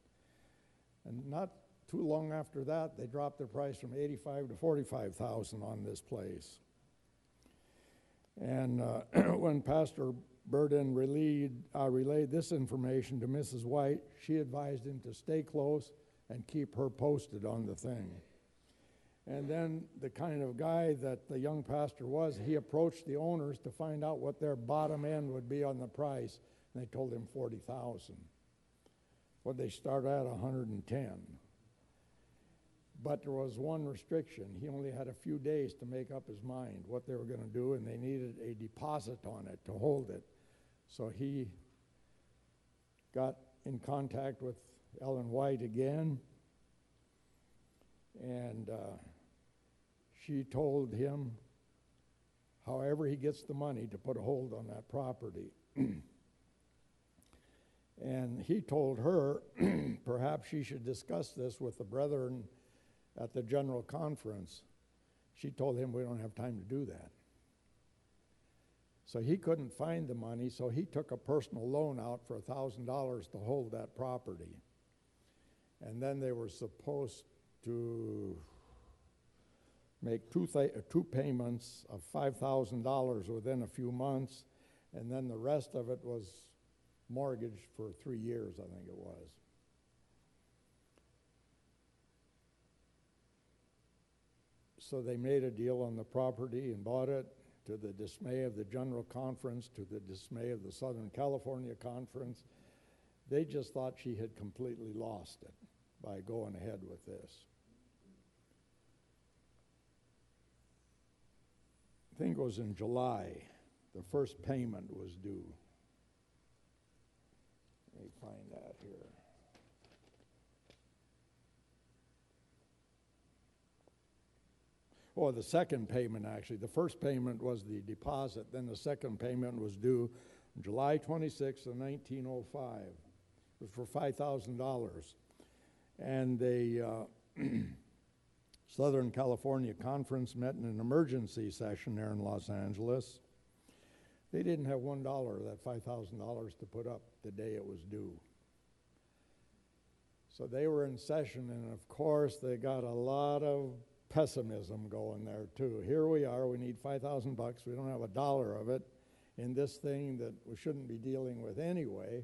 And not too long after that, they dropped their price from $85,000 to $45,000 on this place. And when Pastor Burden relayed this information to Mrs. White, she advised him to stay close and keep her posted on the thing. And then the kind of guy that the young pastor was, he approached the owners to find out what their bottom end would be on the price, and they told him $40,000. Well, they started at $110,000. But there was one restriction. He only had a few days to make up his mind what they were going to do, and they needed a deposit on it to hold it. So he got in contact with Ellen White again, and she told him, however he gets the money, to put a hold on that property. And he told her perhaps she should discuss this with the brethren at the general conference. She told him, we don't have time to do that. So he couldn't find the money, so he took a personal loan out for $1,000 to hold that property. And then they were supposed to make two payments of $5,000 within a few months, and then the rest of it was mortgaged for 3 years, I think it was. So they made a deal on the property and bought it, to the dismay of the General Conference, to the dismay of the Southern California Conference. They just thought she had completely lost it by going ahead with this. I think it was in July, the first payment was due. Let me find that here. Oh, the second payment, actually. The first payment was the deposit. Then the second payment was due July 26th of 1905. It was for $5,000. And they Southern California Conference met in an emergency session there in Los Angeles. They didn't have $1 of that $5,000 to put up the day it was due. So they were in session, and of course they got a lot of pessimism going there too. Here we are, we need $5,000, we don't have $1 of it in this thing that we shouldn't be dealing with anyway.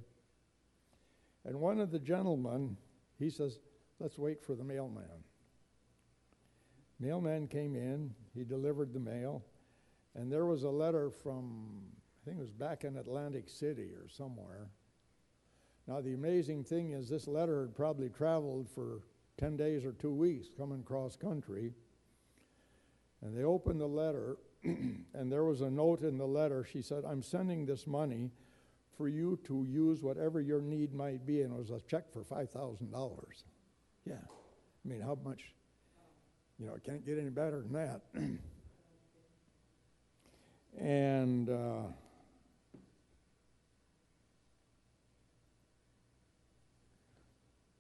And one of the gentlemen, he says, let's wait for the mailman. Mailman came in, he delivered the mail, and there was a letter from, I think it was back in Atlantic City or somewhere. Now the amazing thing is this letter had probably traveled for 10 days or 2 weeks coming cross country. And they opened the letter, and there was a note in the letter. She said, I'm sending this money for you to use whatever your need might be. And it was a check for $5,000. Yeah. I mean, how much? You know, it can't get any better than that. And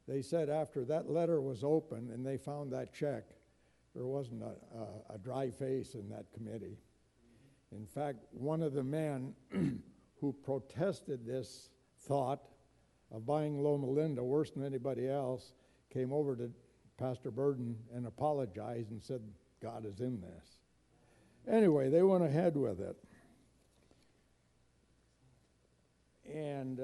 they said after that letter was opened and they found that check, there wasn't a dry face in that committee. In fact, one of the men who protested this thought of buying Loma Linda worse than anybody else came over to Pastor Burden and apologized and said, God is in this. Anyway, they went ahead with it. And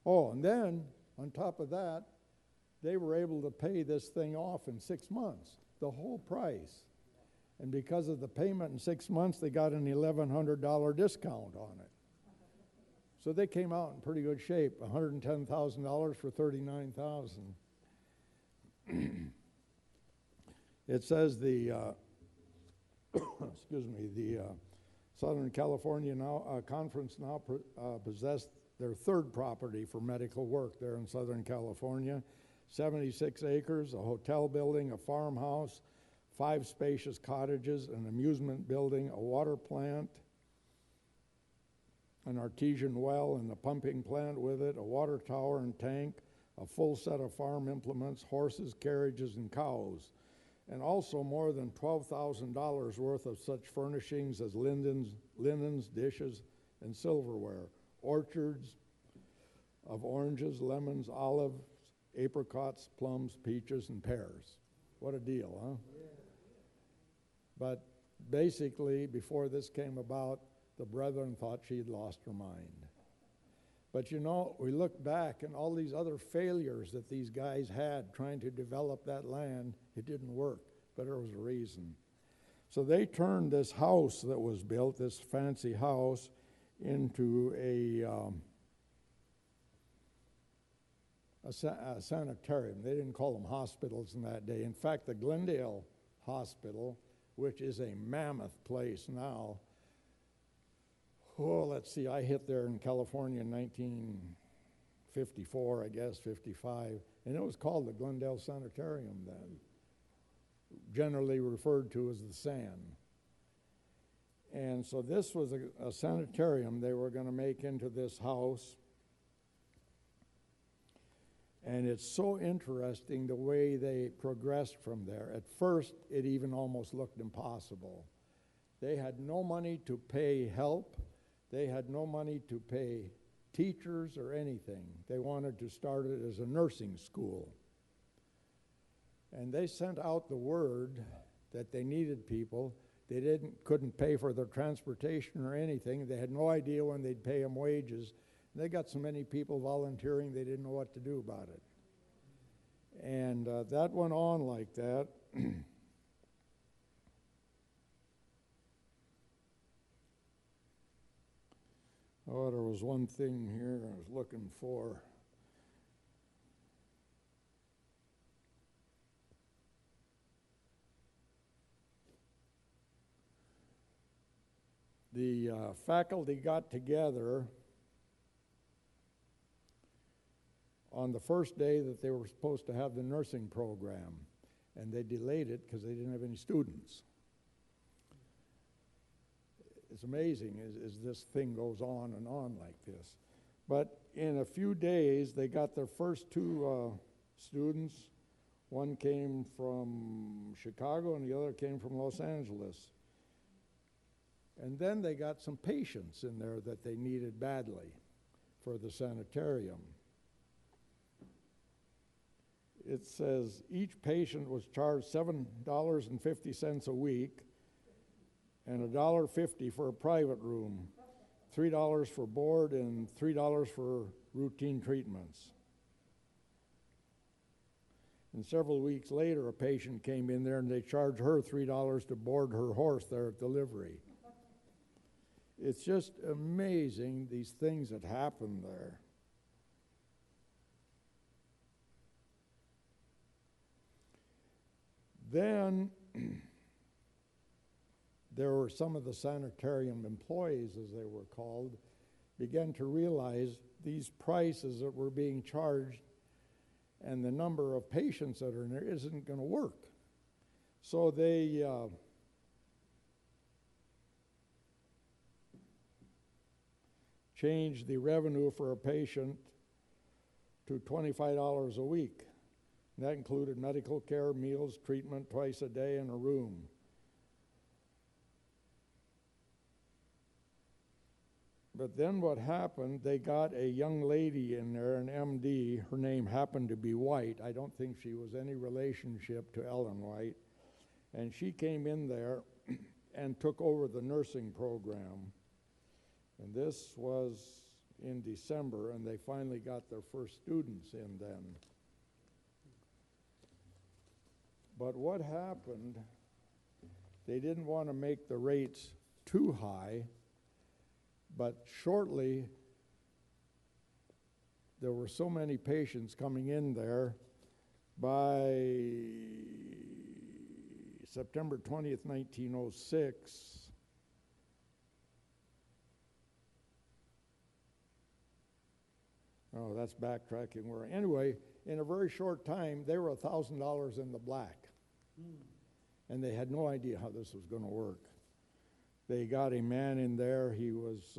and then, on top of that, they were able to pay this thing off in 6 months, the whole price. And because of the payment in 6 months, they got an $1,100 discount on it. So they came out in pretty good shape, $110,000 for $39,000. It says the Southern California Conference now possessed their third property for medical work there in Southern California, 76 acres, a hotel building, a farmhouse, 5 spacious cottages, an amusement building, a water plant, an artesian well and a pumping plant with it, a water tower and tank, a full set of farm implements, horses, carriages, and cows, and also more than $12,000 worth of such furnishings as linens, dishes, and silverware, orchards of oranges, lemons, olives, apricots, plums, peaches, and pears. What a deal, huh? Yeah. But basically, before this came about, the brethren thought she had lost her mind. But you know, we look back and all these other failures that these guys had trying to develop that land, it didn't work, but there was a reason. So they turned this house that was built, this fancy house, into a sanitarium. They didn't call them hospitals in that day. In fact, the Glendale Hospital, which is a mammoth place now, let's see, I hit there in California in 1954, I guess, 55, and it was called the Glendale Sanitarium then, generally referred to as the SAN. And so this was a sanitarium they were going to make into this house. And it's so interesting the way they progressed from there. At first, it even almost looked impossible. They had no money to pay help. They had no money to pay teachers or anything. They wanted to start it as a nursing school. And they sent out the word that they needed people. They couldn't pay for their transportation or anything. They had no idea when they'd pay them wages. And they got so many people volunteering, they didn't know what to do about it. And that went on like that. Oh, there was one thing here I was looking for. The faculty got together on the first day that they were supposed to have the nursing program, and they delayed it because they didn't have any students. It's amazing as this thing goes on and on like this. But in a few days, they got their first two students. One came from Chicago and the other came from Los Angeles. And then they got some patients in there that they needed badly for the sanitarium. It says each patient was charged $7.50 a week and $1.50 for a private room, $3 for board, and $3 for routine treatments. And several weeks later, a patient came in there and they charged her $3 to board her horse there at delivery. It's just amazing, these things that happen there. Then there were some of the sanitarium employees, as they were called, began to realize these prices that were being charged and the number of patients that are in there isn't going to work. So they changed the revenue for a patient to $25 a week. And that included medical care, meals, treatment twice a day, and a room. But then what happened, they got a young lady in there, an MD. Her name happened to be White. I don't think she was any relationship to Ellen White. And she came in there and took over the nursing program. And this was in December, and they finally got their first students in then. But what happened, they didn't want to make the rates too high, but shortly there were so many patients coming in there. By September 20th, 1906, oh, that's backtracking. Anyway, in a very short time, they were $1,000 in the black. And they had no idea how this was going to work. They got a man in there. He was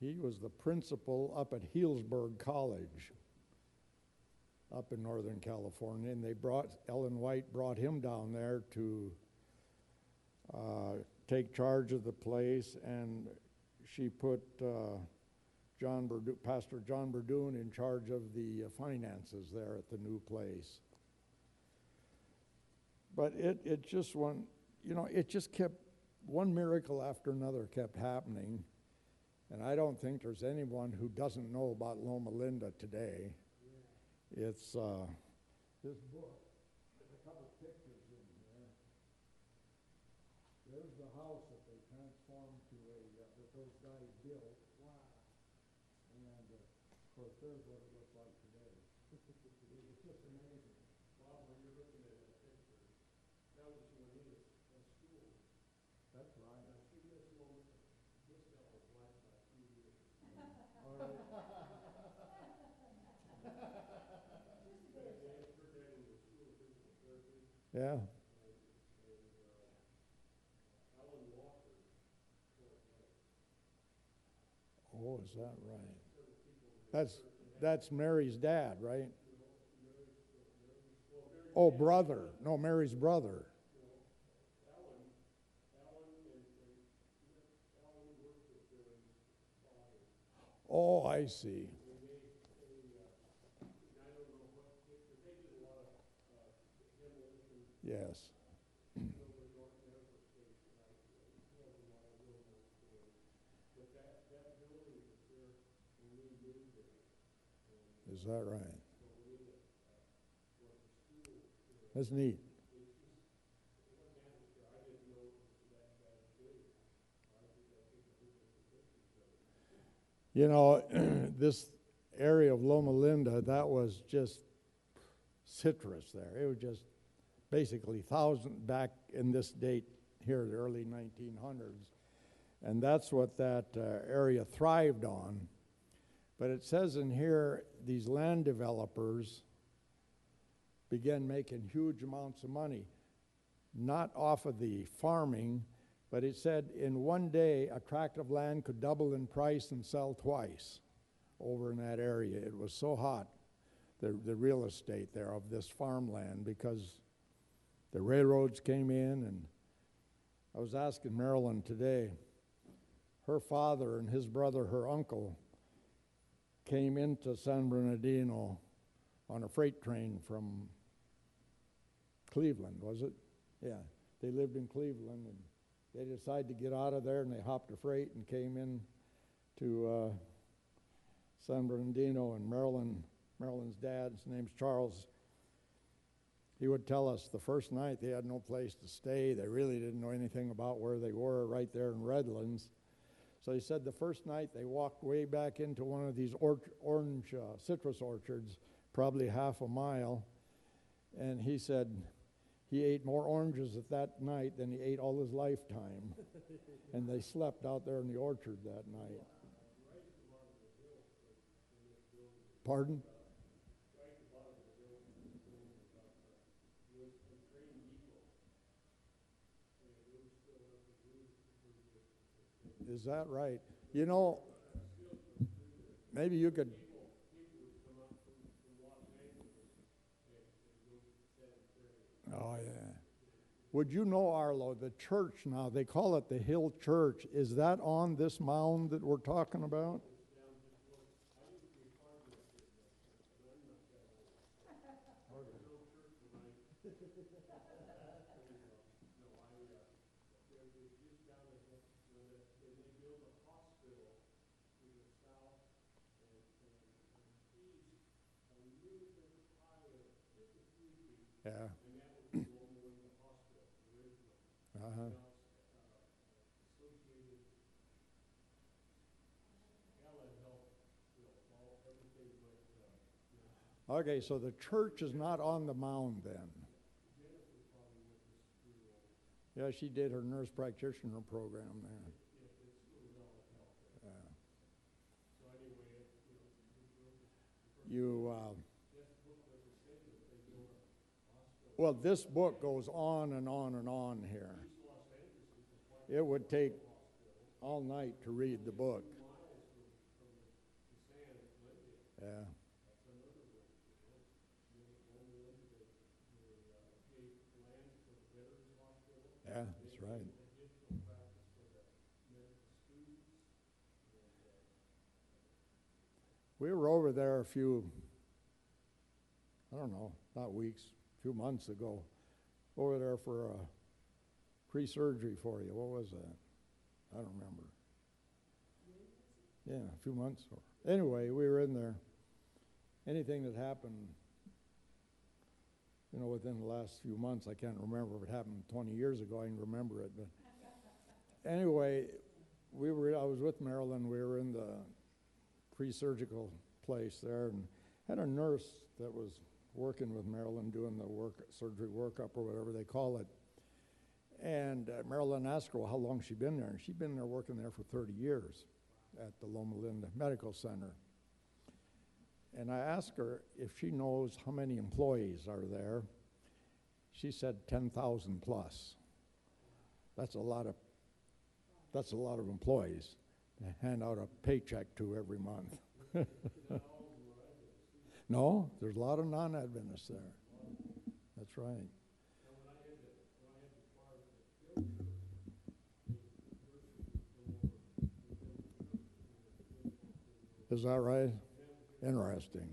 the principal up at Healdsburg College up in Northern California, and Ellen White brought him down there to take charge of the place, and she put Pastor John Berdoon in charge of the finances there at the new place. But it just it just kept, one miracle after another kept happening. And I don't think there's anyone who doesn't know about Loma Linda today. Yeah. It's this book, there's a couple pictures in here. There's the house that they transformed to that those guys built. Wow. And of course, there's what it looks like today. It's just amazing. Bob, when you're looking at that picture, that was when he was at school. That's right. Now, she just won't, this guy was black about 2 years. All right. Her daddy was a school of physical therapy. Yeah. Alan Walker, Oh, is that right? That's Mary's dad, right? Oh, brother. No, Mary's brother. Alan worked with Billy's father. Oh, I see. They made I don't know what, but they did a lot of demolition Yes. over North Denver Station. He has a lot of real nice stories. But that building was there when we moved there. Is that right? So we went to school. That's neat. It's just, what happened there, I didn't know it was that bad shape. I think I took a picture of it. You know, this area of Loma Linda, that was just citrus there. It was just basically back in this date here, the early 1900s. And that's what that area thrived on. But it says in here, these land developers began making huge amounts of money, not off of the farming, But it said in one day, a tract of land could double in price and sell twice over in that area. It was so hot, the real estate there of this farmland, because the railroads came in. And I was asking Marilyn today, her father and his brother, her uncle, came into San Bernardino on a freight train from Cleveland, was it? Yeah, they lived in Cleveland, and they decided to get out of there, and they hopped a freight and came in to San Bernardino. And Marilyn's dad, his name's Charles, he would tell us the first night they had no place to stay. They really didn't know anything about where they were, right there in Redlands. So he said the first night they walked way back into one of these orange citrus orchards, probably half a mile, and he said he ate more oranges at that night than he ate all his lifetime. And they slept out there in the orchard that night. Pardon? Is that right? You know, maybe you could. Oh, yeah. Would you know, Arlo, the church now, they call it the Hill Church. Is that on this mound that we're talking about? Yeah. Uh-huh. Okay, so the church is not on the mound then. Yeah, she did her nurse practitioner program there. Well, this book goes on and on and on here. It would take all night to read the book. Yeah. Yeah, that's right. We were over there not weeks, a few months ago, over there for a pre-surgery for you. What was that? I don't remember. Yeah, a few months ago. Anyway, we were in there. Anything that happened, within the last few months, I can't remember if it happened 20 years ago. I can remember it. But anyway, I was with Marilyn. We were in the pre-surgical place there, and had a nurse that was working with Marilyn doing the surgery workup or whatever they call it. And Marilyn asked her, well, how long she'd been there? And she'd been there working there for 30 years at the Loma Linda Medical Center. And I asked her if she knows how many employees are there. She said 10,000 plus. That's a lot of employees to hand out a paycheck to every month. No, there's a lot of non-Adventists there. That's right. Is that right? Interesting.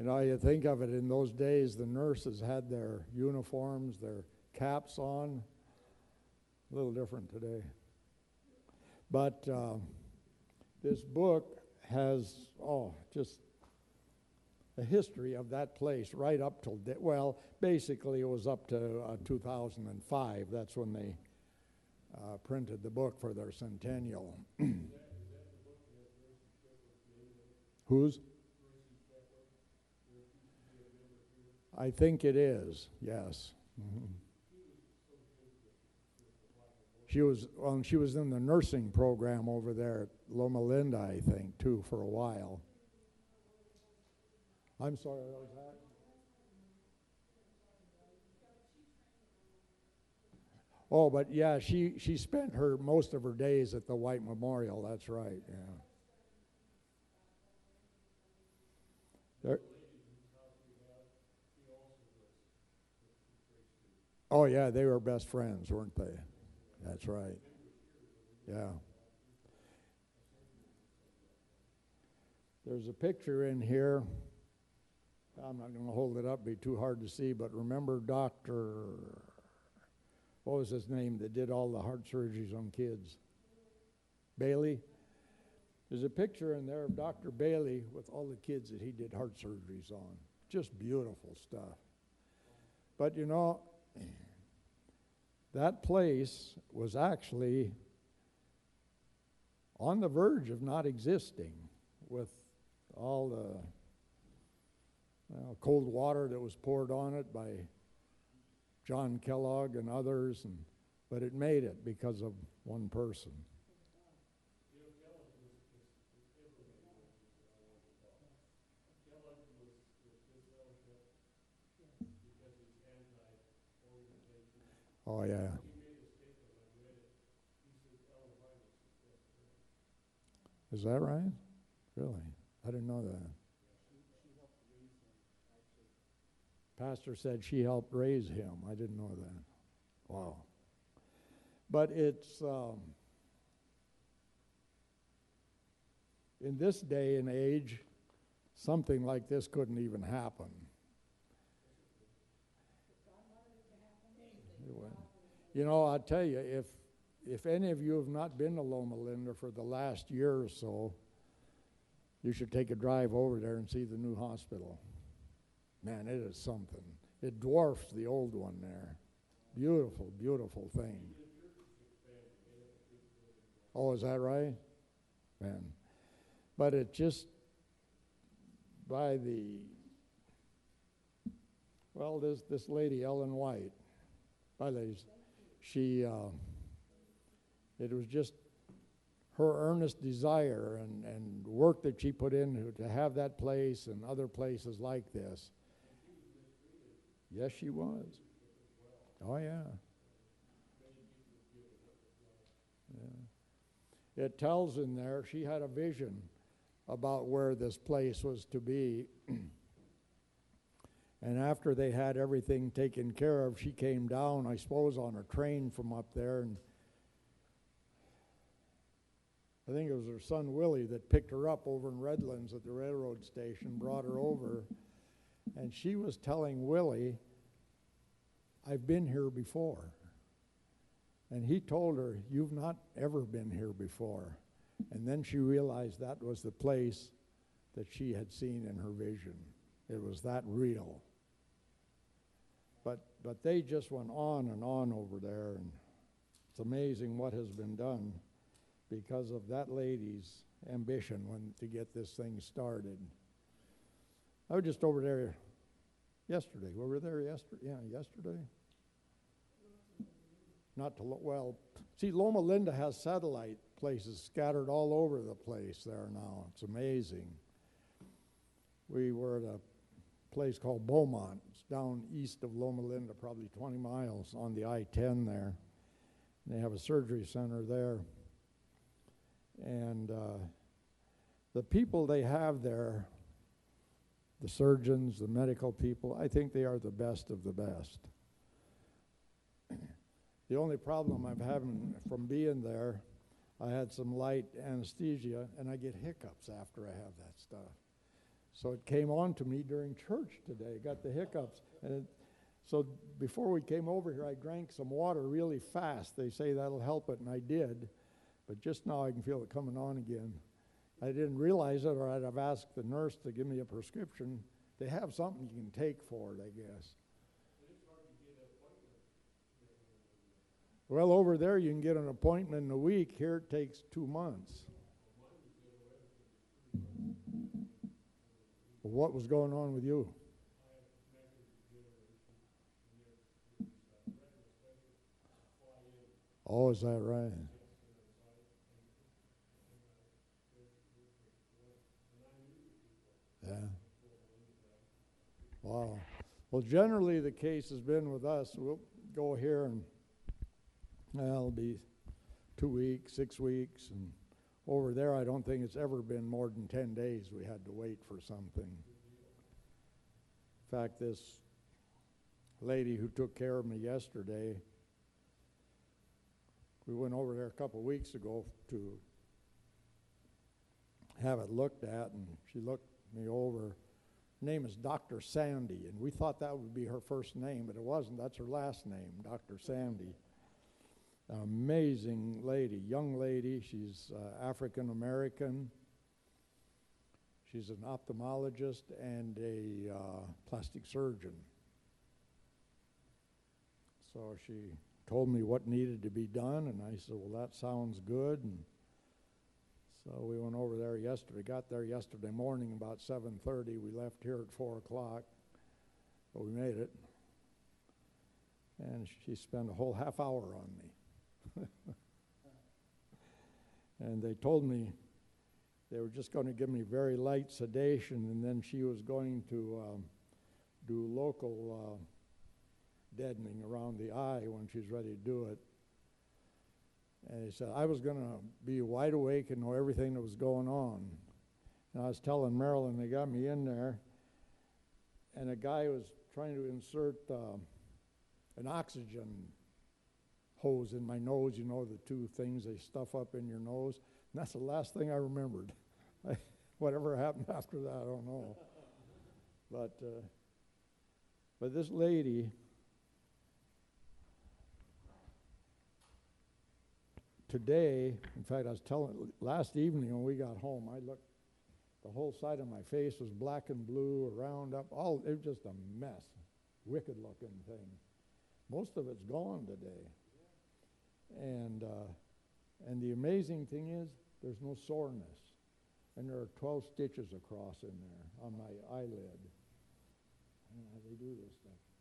Yeah. You think of it, in those days, the nurses had their uniforms, their caps on. A little different today. But this book has, just a history of that place right up till, basically it was up to 2005. That's when they printed the book for their centennial. Whose? I think it is, yes. Mm-hmm. She was in the nursing program over there at Loma Linda, I think, too, for a while. I'm sorry, what was that? Oh, but yeah, she spent most of her days at the White Memorial. That's right. Yeah. There, oh yeah, they were best friends, weren't they? That's right. Yeah. There's a picture in here. I'm not going to hold it up, it'd be too hard to see, but remember what was his name that did all the heart surgeries on kids? Bailey? There's a picture in there of Dr. Bailey with all the kids that he did heart surgeries on. Just beautiful stuff. But you know, that place was actually on the verge of not existing with all the cold water that was poured on it by John Kellogg and others, but it made it because of one person. Oh yeah. Is that right? Really? I didn't know that. Pastor said she helped raise him. I didn't know that. Wow. But it's, in this day and age, something like this couldn't even happen. You know, I'll tell you, if any of you have not been to Loma Linda for the last year or so, you should take a drive over there and see the new hospital. Man, it is something. It dwarfs the old one there. Beautiful, beautiful thing. Oh, is that right? Man. But it just, this lady, Ellen White, it was just her earnest desire and work that she put in to have that place and other places like this. Yes, she was. Oh, yeah. Yeah. It tells in there she had a vision about where this place was to be. And after they had everything taken care of, she came down, I suppose, on a train from up there. And I think it was her son Willie that picked her up over in Redlands at the railroad station, brought her over. And she was telling Willie, I've been here before. And he told her, you've not ever been here before. And then she realized that was the place that she had seen in her vision. It was that real. But they just went on and on over there, and it's amazing what has been done because of that lady's ambition to get this thing started. I was just over there yesterday. Were we there yesterday? Yeah, yesterday. See, Loma Linda has satellite places scattered all over the place there now. It's amazing. We were at a place called Beaumont. It's down east of Loma Linda, probably 20 miles on the I-10 there. And they have a surgery center there. And the people they have there, the surgeons, the medical people, I think they are the best of the best. The only problem I'm having from being there, I had some light anesthesia, and I get hiccups after I have that stuff. So it came on to me during church today, got the hiccups. So before we came over here, I drank some water really fast. They say that'll help it, and I did. But just now I can feel it coming on again. I didn't realize it, or I'd have asked the nurse to give me a prescription. They have something you can take for it, I guess. Well, over there you can get an appointment in a week. Here it takes 2 months. Well, what was going on with you? Oh, is that right? Yeah. Wow. Well, generally the case has been with us, we'll go here and, well, it'll be 2 weeks, 6 weeks, and over there I don't think it's ever been more than 10 days we had to wait for something. In fact, this lady who took care of me yesterday, we went over there a couple of weeks ago to have it looked at, and she looked me over. Her name is Dr. Sandy, and we thought that would be her first name, but it wasn't. That's her last name, Dr. Sandy. An amazing lady, young lady. She's African American. She's an ophthalmologist and a plastic surgeon. So she told me what needed to be done, and I said, well, that sounds good. And so we went over there yesterday, got there yesterday morning about 7:30. We left here at 4 o'clock, but we made it. And she spent a whole half hour on me. And they told me they were just going to give me very light sedation, and then she was going to do local deadening around the eye when she's ready to do it. And he said I was going to be wide awake and know everything that was going on. And I was telling Marilyn, they got me in there, and a guy was trying to insert an oxygen hose in my nose, you know, the two things they stuff up in your nose. And that's the last thing I remembered. Whatever happened after that, I don't know. But this lady, today, in fact, I was telling, last evening when we got home, I looked, the whole side of my face was black and blue, around up, all, it was just a mess, wicked looking thing. Most of it's gone today. And the amazing thing is, there's no soreness. And there are 12 stitches across in there on my eyelid. I don't know how they do this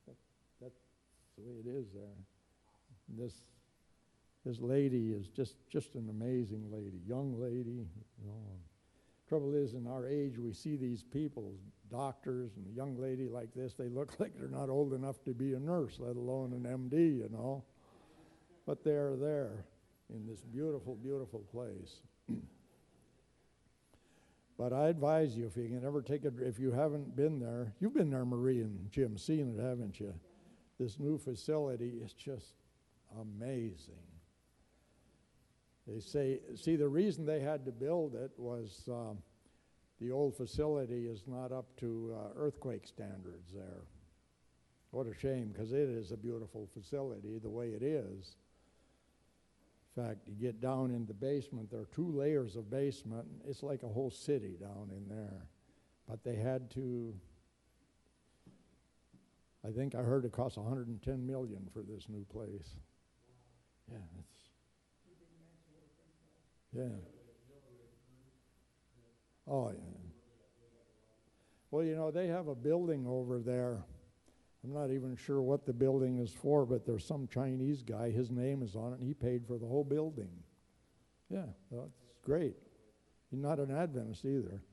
stuff. That's the way it is there. This lady is just an amazing lady, young lady. You know. Trouble is, in our age, we see these people, doctors, and a young lady like this, they look like they're not old enough to be a nurse, let alone an MD, you know. But they're there in this beautiful, beautiful place. But I advise you, if you can ever if you haven't been there, you've been there, Marie and Jim, seen it, haven't you? This new facility is just amazing. They say, see, the reason they had to build it was the old facility is not up to earthquake standards there. What a shame, because it is a beautiful facility the way it is. In fact, you get down in the basement, there are 2 layers of basement. It's like a whole city down in there. But they had to, I think I heard it cost $110 million for this new place. Yeah, yeah. Oh, yeah. Well, you know, they have a building over there. I'm not even sure what the building is for, but there's some Chinese guy, his name is on it, and he paid for the whole building. Yeah, that's great. He's not an Adventist either.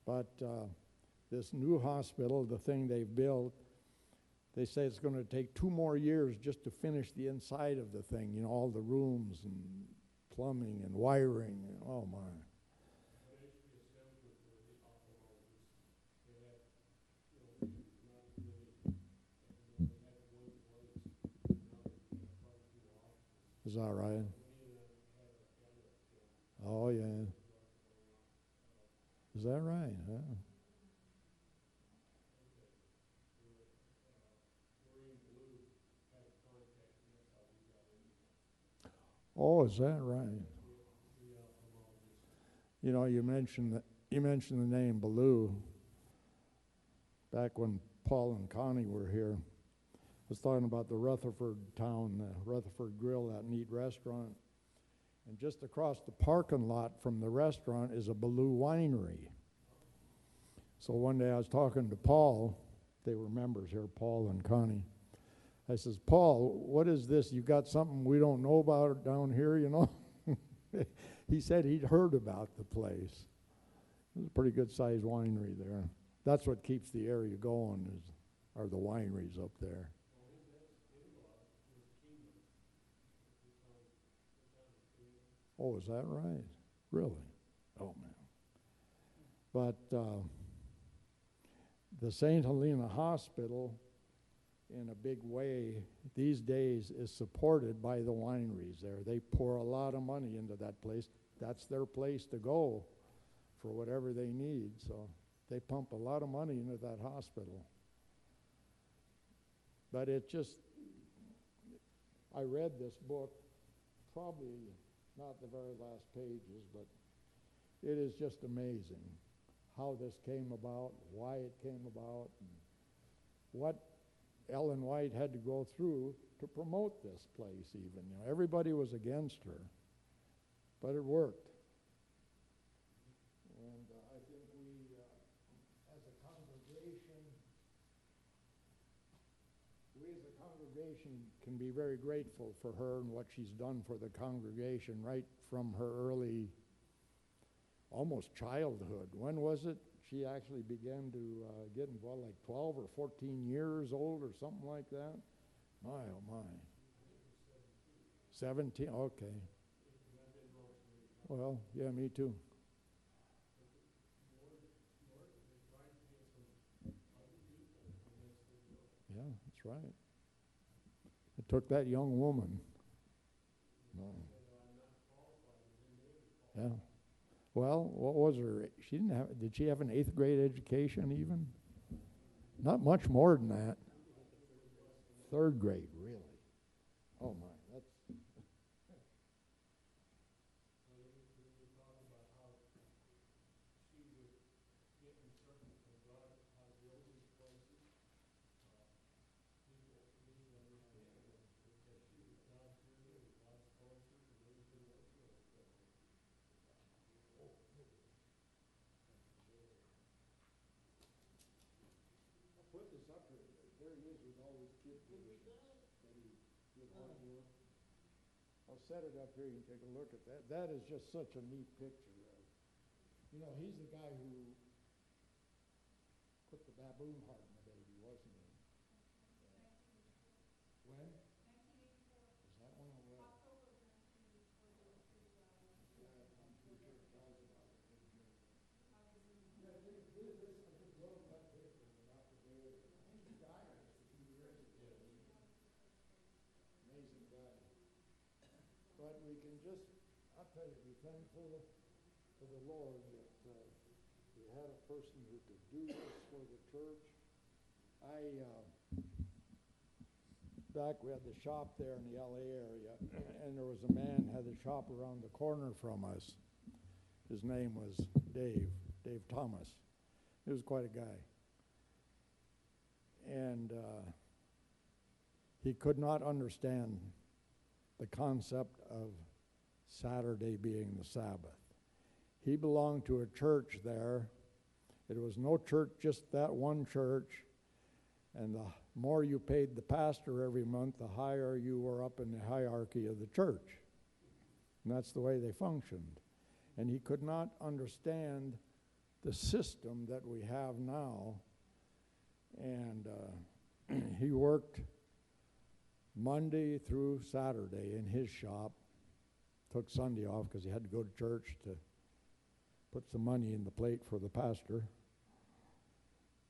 But this new hospital, the thing they've built, they say it's going to take 2 more years just to finish the inside of the thing, you know, all the rooms and plumbing and wiring. And, oh, my. Is that right? Oh, yeah. Is that right? Yeah. Oh, is that right? You know, you mentioned the name Ballou. Back when Paul and Connie were here, I was talking about the Rutherford town, the Rutherford Grill, that neat restaurant. And just across the parking lot from the restaurant is a Ballou winery. So one day I was talking to Paul, they were members here, Paul and Connie. I says, Paul, what is this? You got something we don't know about down here, you know? He said he'd heard about the place. It was a pretty good sized winery there. That's what keeps the area going, are the wineries up there. Oh, is that right? Really? Oh, man. But the St. Helena Hospital, in a big way, these days is supported by the wineries there. They pour a lot of money into that place. That's their place to go for whatever they need. So they pump a lot of money into that hospital. But it just, I read this book, probably not the very last pages, but it is just amazing how this came about, why it came about, and what Ellen White had to go through to promote this place even. You know, everybody was against her, but it worked. And I think we, as a congregation, can be very grateful for her and what she's done for the congregation right from her early, almost childhood. When was it she actually began to get involved, like 12 or 14 years old or something like that? My, oh my. 17, okay. Well, yeah, me too. Yeah, that's right. It took that young woman. No. Yeah. Well, what was her? She didn't have. Did she have an 8th grade education even? Not much more than that. 3rd grade, really? Oh my, that's. Put this up here. There he is with all his kid pictures that he did hard work. I'll set it up here. You can take a look at that. That is just such a neat picture. You know, he's the guy who put the baboon heart in the baby, wasn't he? When? 1984. Is that when it was? October of 1984. Yeah, I'm pretty sure it tells about it. Yeah, I just love that picture about the baby. I think he died just a few years ago. Amazing guy. But we can just, I'll tell you, be thankful to the Lord that we had a person who could do this for the church. Back we had the shop there in the LA area, and there was a man had a shop around the corner from us. His name was Dave Thomas. He was quite a guy. And he could not understand the concept of Saturday being the Sabbath. He belonged to a church there. It was no church, just that one church. And the more you paid the pastor every month, the higher you were up in the hierarchy of the church. And that's the way they functioned. And he could not understand the system that we have now. And he worked Monday through Saturday in his shop, took Sunday off because he had to go to church to put some money in the plate for the pastor.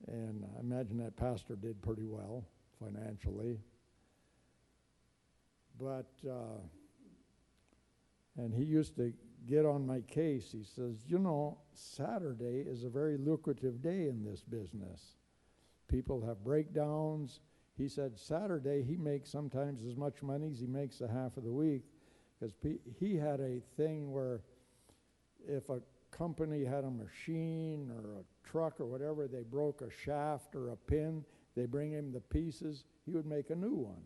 And I imagine that pastor did pretty well financially. But, and he used to get on my case. He says, you know, Saturday is a very lucrative day in this business. People have breakdowns. He said Saturday he makes sometimes as much money as he makes a half of the week, because he had a thing where if a company had a machine or a truck or whatever, they broke a shaft or a pin, they bring him the pieces, he would make a new one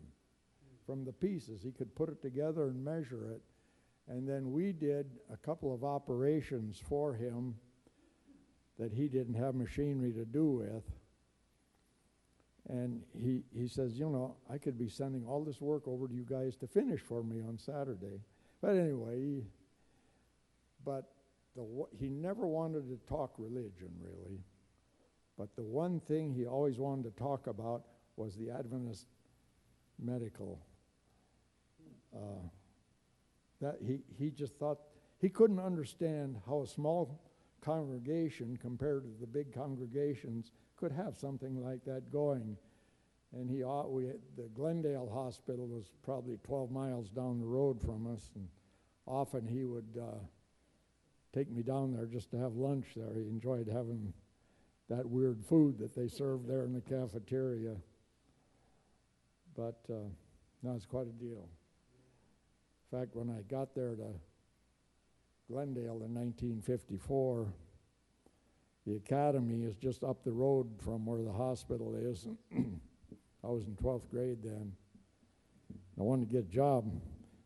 from the pieces. He could put it together and measure it. And then we did a couple of operations for him that he didn't have machinery to do with. And he says, you know, I could be sending all this work over to you guys to finish for me on Saturday. But anyway, he never wanted to talk religion, really. But the one thing he always wanted to talk about was the Adventist medical. That he just thought, he couldn't understand how a small congregation compared to the big congregations could have something like that going. And the Glendale Hospital was probably 12 miles down the road from us, and often he would take me down there just to have lunch there. He enjoyed having that weird food that they served there in the cafeteria. But no, it's quite a deal. In fact, when I got there to Glendale in 1954, the academy is just up the road from where the hospital is. I was in 12th grade then. I wanted to get a job.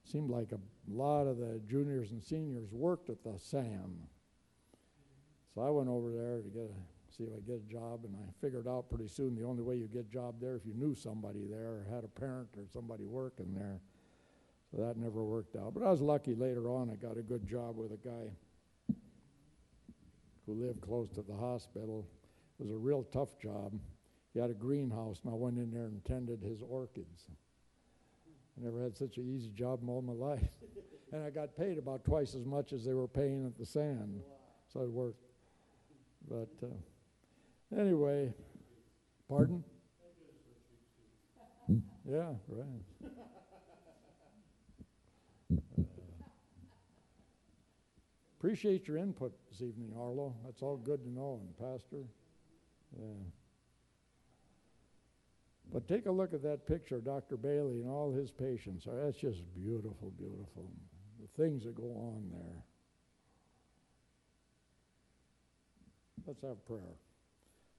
Seemed like a lot of the juniors and seniors worked at the SAM. So I went over there to see if I could get a job, and I figured out pretty soon the only way you get a job there if you knew somebody there or had a parent or somebody working there. So that never worked out. But I was lucky later on. I got a good job with a guy who lived close to the hospital. It was a real tough job. He had a greenhouse, and I went in there and tended his orchids. I never had such an easy job in all my life. And I got paid about twice as much as they were paying at the sand. So it worked. But anyway, pardon? Yeah, right. Appreciate your input this evening, Arlo. That's all good to know, and Pastor. Yeah. But take a look at that picture of Dr. Bailey and all his patients. That's just beautiful, beautiful. The things that go on there. Let's have prayer.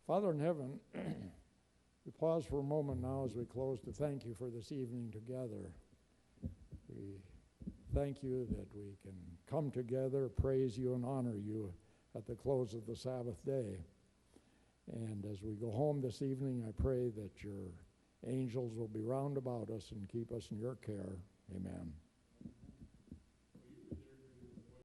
Father in heaven, we pause for a moment now as we close to thank you for this evening together. We thank you that we can come together, praise you, and honor you at the close of the Sabbath day. And as we go home this evening, I pray that your angels will be round about us and keep us in your care. Amen.